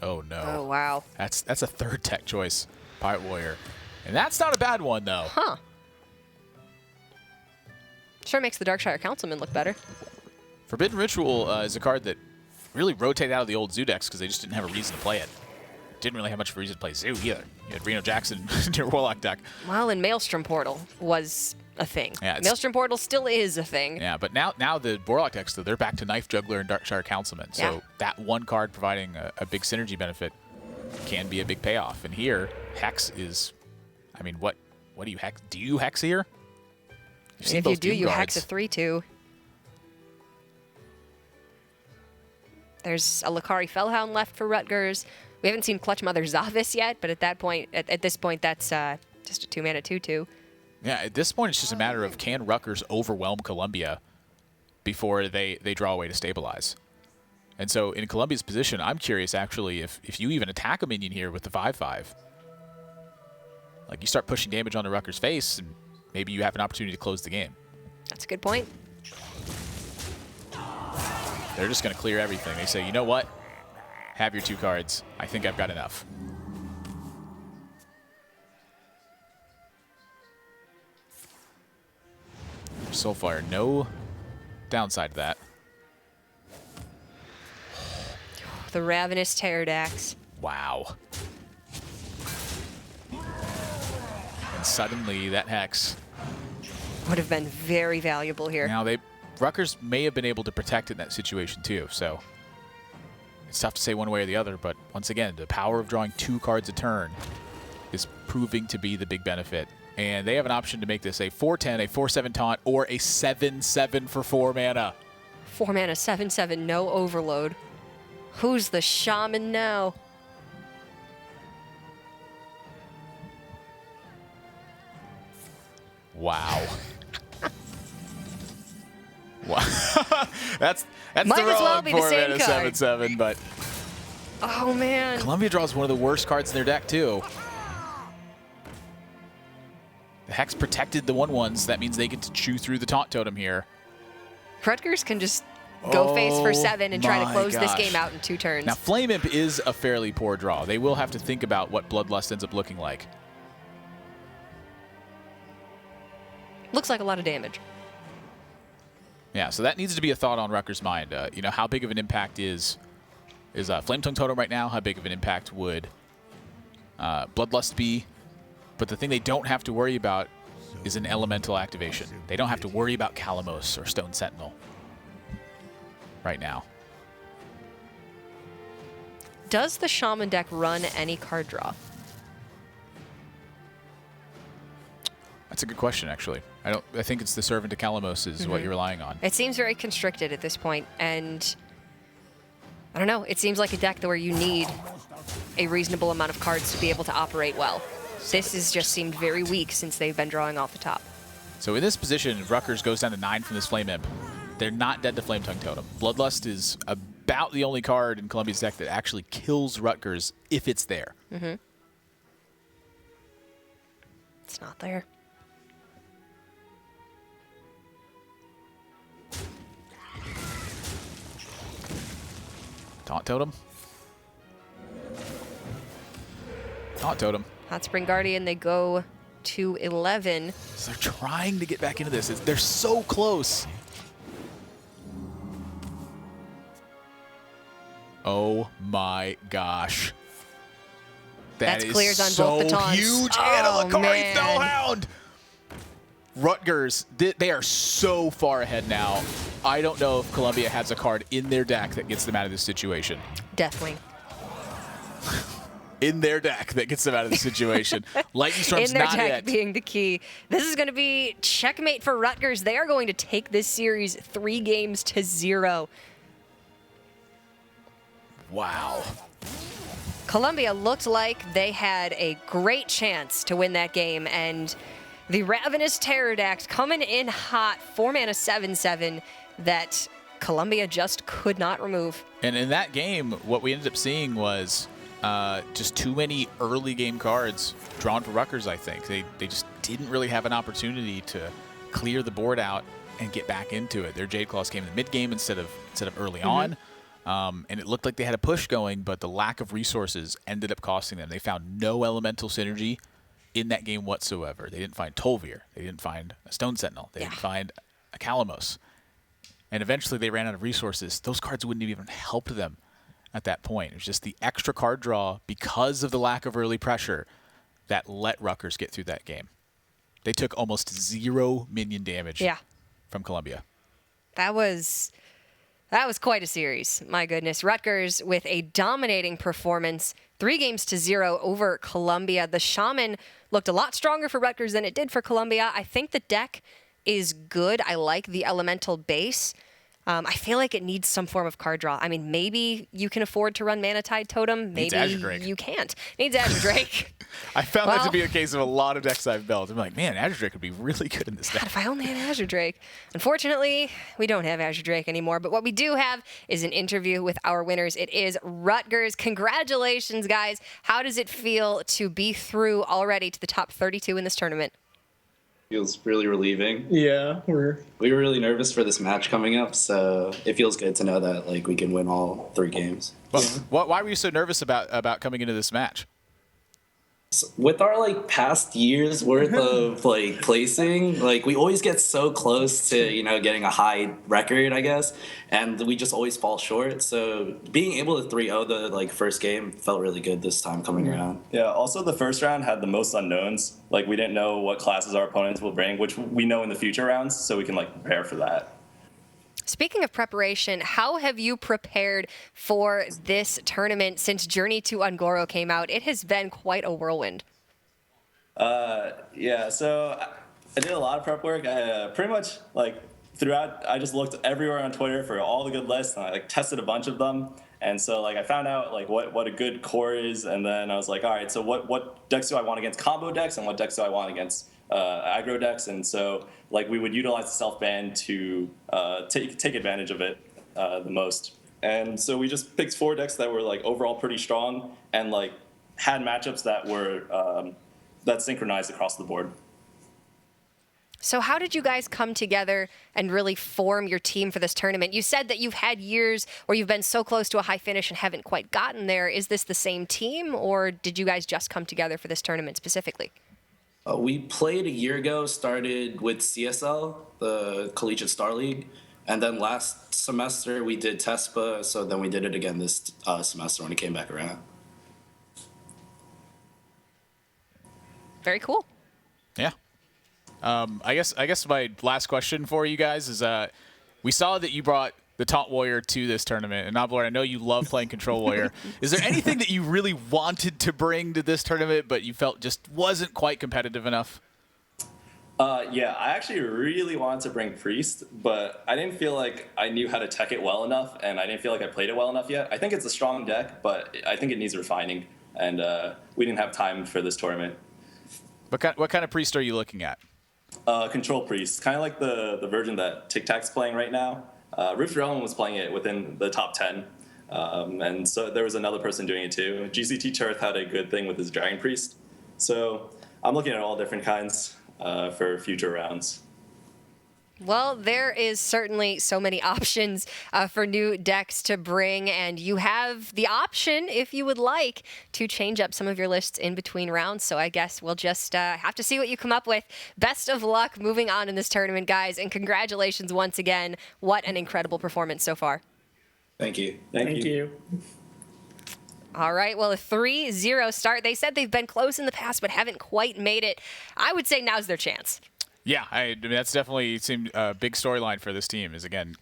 Oh, no. Oh, wow. That's a 3rd tech choice, Pirate Warrior. And that's not a bad one, though. Huh. Sure makes the Darkshire Councilman look better. Forbidden Ritual is a card that really rotated out of the old Zoo decks because they just didn't have a reason to play it. Didn't really have much of a reason to play Zoo either. You had Reno Jackson in your Warlock deck. Well, and Maelstrom Portal was a thing. Yeah, Maelstrom Portal still is a thing. Yeah, but now the Warlock decks, though, they're back to Knife Juggler and Darkshire Councilman. So Yeah. that 1 card providing a big synergy benefit can be a big payoff. And here, Hex is, I mean, what do you Hex? Do you Hex here? You've seen If you both do, Doom you Guards. hex a 3/2. There's a Lakari Fellhound left for Rutgers. We haven't seen Clutch Mother Zavis yet, but at that point, at this point, that's just a 2-mana 2/2. Yeah, at this point, it's just a matter of can Rutgers overwhelm Columbia before they draw away to stabilize. And so in Columbia's position, I'm curious, actually, if you even attack a minion here with the 5/5. Like, you start pushing damage on the Rutgers face, and maybe you have an opportunity to close the game. That's a good point. They're just going to clear everything. They say, you know what? Have your 2 cards. I think I've got enough. So far, no downside to that. The Ravenous Pterodax. Wow. And suddenly, that Hex. Would have been very valuable here. Now, Rutgers may have been able to protect it in that situation, too, so it's tough to say one way or the other, but once again, the power of drawing 2 cards a turn is proving to be the big benefit. And they have an option to make this a 4/10, a 4/7 taunt, or a 7/7 for 4 mana. 4 mana 7/7, no overload. Who's the shaman now? Wow. Wow. that's Might the as well wrong be the 4 same mana card. 7/7, but Oh, man. Columbia draws one of the worst cards in their deck, too. The Hex protected the 1/1s. That means they get to chew through the Taunt Totem here. Rutgers can just go face for 7 and try to my close this gosh. game out in 2 turns. Now, Flame Imp is a fairly poor draw. They will have to think about what Bloodlust ends up looking like. Looks like a lot of damage. Yeah, so that needs to be a thought on Rutgers' mind. You know, how big of an impact is Flame Tongue Totem right now? How big of an impact would Bloodlust be? But the thing they don't have to worry about is an elemental activation. They don't have to worry about Calamos or Stone Sentinel right now. Does the Shaman deck run any card draw? That's a good question, actually. I think it's the Servant to Calamos is what you're relying on. It seems very constricted at this point, and I don't know. It seems like a deck where you need a reasonable amount of cards to be able to operate well. This has just seemed very weak since they've been drawing off the top. So in this position, if Rutgers goes down to 9 from this Flame Imp, they're not dead to Flame Tongue Totem. Bloodlust is about the only card in Columbia's deck that actually kills Rutgers if it's there. It's not there. Taunt Totem. Taunt Totem. Hot Spring Guardian, they go to 11. So they're trying to get back into this. They're so close. Oh my gosh. That is clears on so both the taunts. huge. Oh, And a Lakari man. Fellhound. Rutgers, they are so far ahead now. I don't know if Columbia has a card in their deck that gets them out of this situation. Deathwing. In their deck that gets them out of the situation. Lightning Storm's In their not deck it. being the key. This is going to be checkmate for Rutgers. They are going to take this series 3-0. Wow. Columbia looked like they had a great chance to win that game, and The Ravenous Pterodactyl coming in hot, 4-mana 7/7 that Columbia just could not remove. And in that game, what we ended up seeing was just too many early game cards drawn for Rutgers, I think. They just didn't really have an opportunity to clear the board out and get back into it. Their Jade Claws came in the mid-game instead of early on. And it looked like they had a push going, but the lack of resources ended up costing them. They found no elemental synergy in that game whatsoever. They didn't find Tolvir. They didn't find a Stone Sentinel. They didn't find a Kalamos. And eventually they ran out of resources. Those cards wouldn't have even helped them at that point. It was just the extra card draw because of the lack of early pressure that let Rutgers get through that game. They took almost 0 minion damage from Columbia. That was quite a series. My goodness. Rutgers with a dominating performance, 3-0 over Columbia. The Shaman looked a lot stronger for Rutgers than it did for Columbia. I think the deck is good. I like the elemental base. I feel like it needs some form of card draw. I mean, maybe you can afford to run Mana Tide Totem. Maybe you can't. Needs Azure Drake. I found that to be a case of a lot of decks I've built. I'm like, man, Azure Drake would be really good in this deck. God, if I only had Azure Drake. Unfortunately, we don't have Azure Drake anymore. But what we do have is an interview with our winners. It is Rutgers. Congratulations, guys. How does it feel to be through already to the top 32 in this tournament? Feels really relieving. Yeah, we were really nervous for this match coming up, so it feels good to know that we can win all 3 games. But why were you so nervous about coming into this match? With our past years worth of placing, we always get so close to getting a high record, I guess, and we just always fall short. So being able to 3-0 the first game felt really good this time coming around. Yeah. Also, the first round had the most unknowns. We didn't know what classes our opponents will bring, which we know in the future rounds, so we can prepare for that. Speaking of preparation, how have you prepared for this tournament since Journey to Un'Goro came out? It has been quite a whirlwind. Yeah, so I did a lot of prep work. I pretty much throughout, I just looked everywhere on Twitter for all the good lists, and I tested a bunch of them. And so I found out what a good core is, and then I was like, all right, so what decks do I want against combo decks, and what decks do I want against aggro decks? And so we would utilize the self-ban to take advantage of it the most. And so we just picked 4 decks that were overall pretty strong and had matchups that were that synchronized across the board. So how did you guys come together and really form your team for this tournament? You said that you've had years where you've been so close to a high finish and haven't quite gotten there. Is this the same team, or did you guys just come together for this tournament specifically? We played a year ago, started with CSL, the Collegiate Star League, and then last semester we did TESPA, so then we did it again this semester when it came back around. Very cool. Yeah. I guess my last question for you guys is we saw that you brought the Taunt Warrior to this tournament. And Nobbler, I know you love playing Control Warrior. Is there anything that you really wanted to bring to this tournament but you felt just wasn't quite competitive enough? Yeah, I actually really wanted to bring Priest, but I didn't feel like I knew how to tech it well enough, and I didn't feel like I played it well enough yet. I think it's a strong deck, but I think it needs refining, and we didn't have time for this tournament. What kind of Priest are you looking at? Control Priest, kind of like the version that Tic Tac's playing right now. Rift Realm was playing it within the top 10, and so there was another person doing it too. GCT Turth had a good thing with his Dragon Priest. So I'm looking at all different kinds for future rounds. Well, there is certainly so many options for new decks to bring, and you have the option, if you would like, to change up some of your lists in between rounds. So I guess we'll just have to see what you come up with. Best of luck moving on in this tournament, guys, and congratulations once again. What an incredible performance so far. Thank you. Thank you. All right, well, a 3-0 start. They said they've been close in the past but haven't quite made it. I would say now's their chance. Yeah, I mean, that's definitely seemed a big storyline for this team. Is again,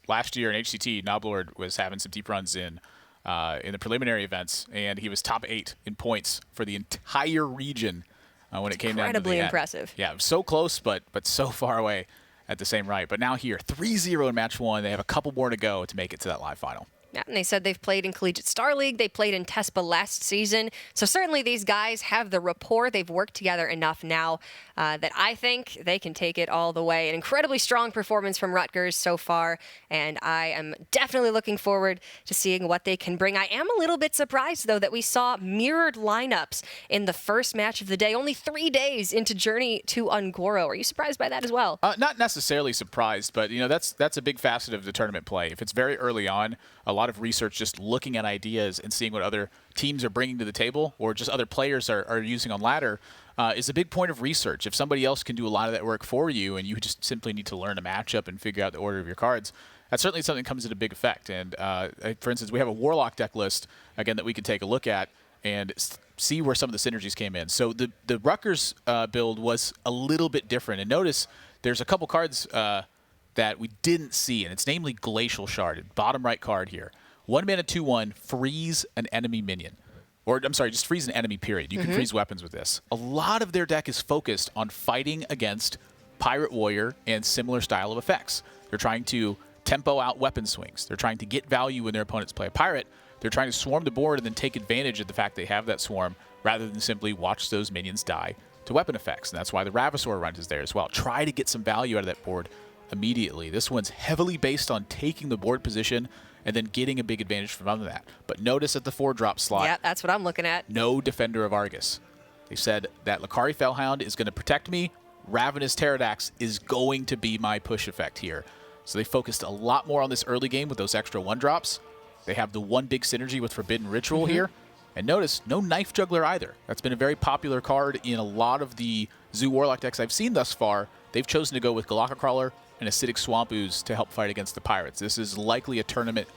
last year in HCT, Noblord was having some deep runs in the preliminary events, and he was top 8 in points for the entire region when it came down to the incredibly end. impressive. Yeah, it was so close, but so far away at the same right. But now here, 3-0 in match 1. They have a couple more to go to make it to that live final. Yeah, and they said they've played in Collegiate Star League. They played in TESPA last season. So certainly these guys have the rapport. They've worked together enough now that I think they can take it all the way. An incredibly strong performance from Rutgers so far, and I am definitely looking forward to seeing what they can bring. I am a little bit surprised, though, that we saw mirrored lineups in the first match of the day, only 3 days into Journey to Ungoro. Are you surprised by that as well? Not necessarily surprised, but that's a big facet of the tournament play. If it's very early on, a lot of research just looking at ideas and seeing what other teams are bringing to the table or just other players are using on ladder is a big point of research. If somebody else can do a lot of that work for you and you just simply need to learn a matchup and figure out the order of your cards, that's certainly something that comes into big effect. And for instance, we have a Warlock deck list, again, that we could take a look at and see where some of the synergies came in. So the Rutgers build was a little bit different. And notice there's a couple cards that we didn't see, and it's namely Glacial Shard, bottom right card here. 1 mana, 2/1, freeze an enemy minion. Or, I'm sorry, just freeze an enemy, period. You can freeze weapons with this. A lot of their deck is focused on fighting against Pirate Warrior and similar style of effects. They're trying to tempo out weapon swings. They're trying to get value when their opponents play a pirate. They're trying to swarm the board and then take advantage of the fact they have that swarm rather than simply watch those minions die to weapon effects. And that's why the Ravasaur run is there as well. Try to get some value out of that board immediately. This one's heavily based on taking the board position and then getting a big advantage from that. But notice at the 4-drop slot, Yeah, that's what I'm looking at. no Defender of Argus. They said that Lakari Fellhound is going to protect me. Ravenous Pterodax is going to be my push effect here. So they focused a lot more on this early game with those extra 1-drops. They have the one big synergy with Forbidden Ritual here. And notice, no Knife Juggler either. That's been a very popular card in a lot of the Zoo Warlock decks I've seen thus far. They've chosen to go with Galaka Crawler and Acidic Swamp Ooze to help fight against the Pirates. This is likely a tournament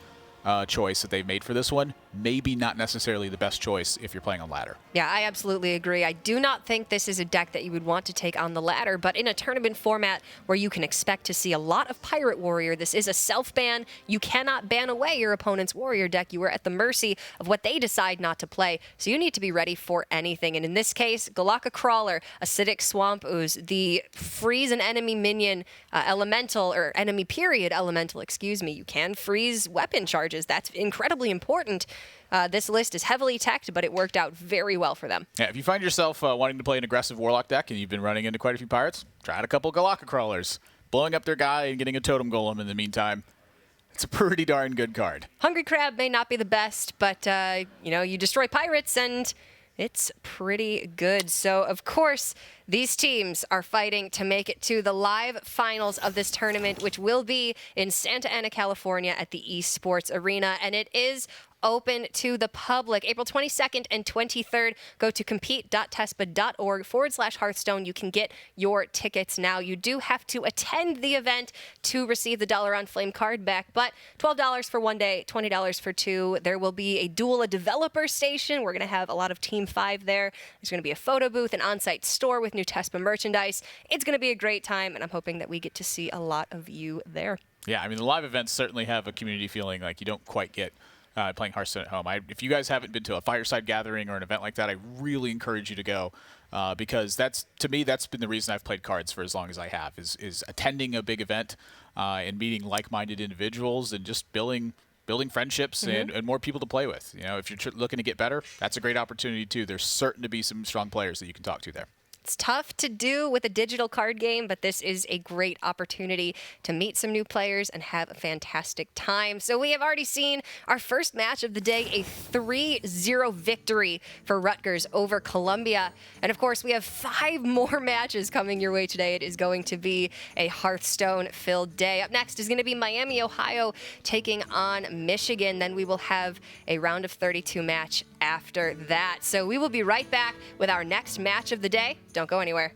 choice that they've made for this one. Maybe not necessarily the best choice if you're playing on ladder. Yeah, I absolutely agree. I do not think this is a deck that you would want to take on the ladder, but in a tournament format where you can expect to see a lot of Pirate Warrior, this is a self-ban. You cannot ban away your opponent's Warrior deck. You are at the mercy of what they decide not to play, so you need to be ready for anything. And in this case, Galaka Crawler, Acidic Swamp Ooze, the freeze an enemy minion elemental, or enemy period elemental, excuse me. You can freeze weapon charges. That's incredibly important. This list is heavily teched, but it worked out very well for them. Yeah, if you find yourself wanting to play an aggressive Warlock deck and you've been running into quite a few Pirates, try out a couple Galaka Crawlers. Blowing up their guy and getting a Totem Golem in the meantime. It's a pretty darn good card. Hungry Crab may not be the best, but, you destroy pirates and it's pretty good. So, of course, these teams are fighting to make it to the live finals of this tournament, which will be in Santa Ana, California at the Esports Arena. And it is open to the public. April 22nd and 23rd. Go to compete.tespa.org/Hearthstone. You can get your tickets now. You do have to attend the event to receive the Dollar on Flame card back, but $12 for 1 day, $20 for 2. There will be a developer station. We're going to have a lot of Team 5 there. There's going to be a photo booth, an on-site store with new TESPA merchandise. It's going to be a great time, and I'm hoping that we get to see a lot of you there. Yeah, I mean, the live events certainly have a community feeling like you don't quite get playing Hearthstone at home. If you guys haven't been to a fireside gathering or an event like that, I really encourage you to go because to me, that's been the reason I've played cards for as long as I have, is attending a big event and meeting like-minded individuals and just building friendships and more people to play with. If you're looking to get better, that's a great opportunity too. There's certain to be some strong players that you can talk to there. It's tough to do with a digital card game, but this is a great opportunity to meet some new players and have a fantastic time. So we have already seen our first match of the day, a 3-0 victory for Rutgers over Columbia. And of course, we have 5 more matches coming your way today. It is going to be a Hearthstone-filled day. Up next is going to be Miami, Ohio, taking on Michigan. Then we will have a round of 32 match after that. So we will be right back with our next match of the day. Don't go anywhere.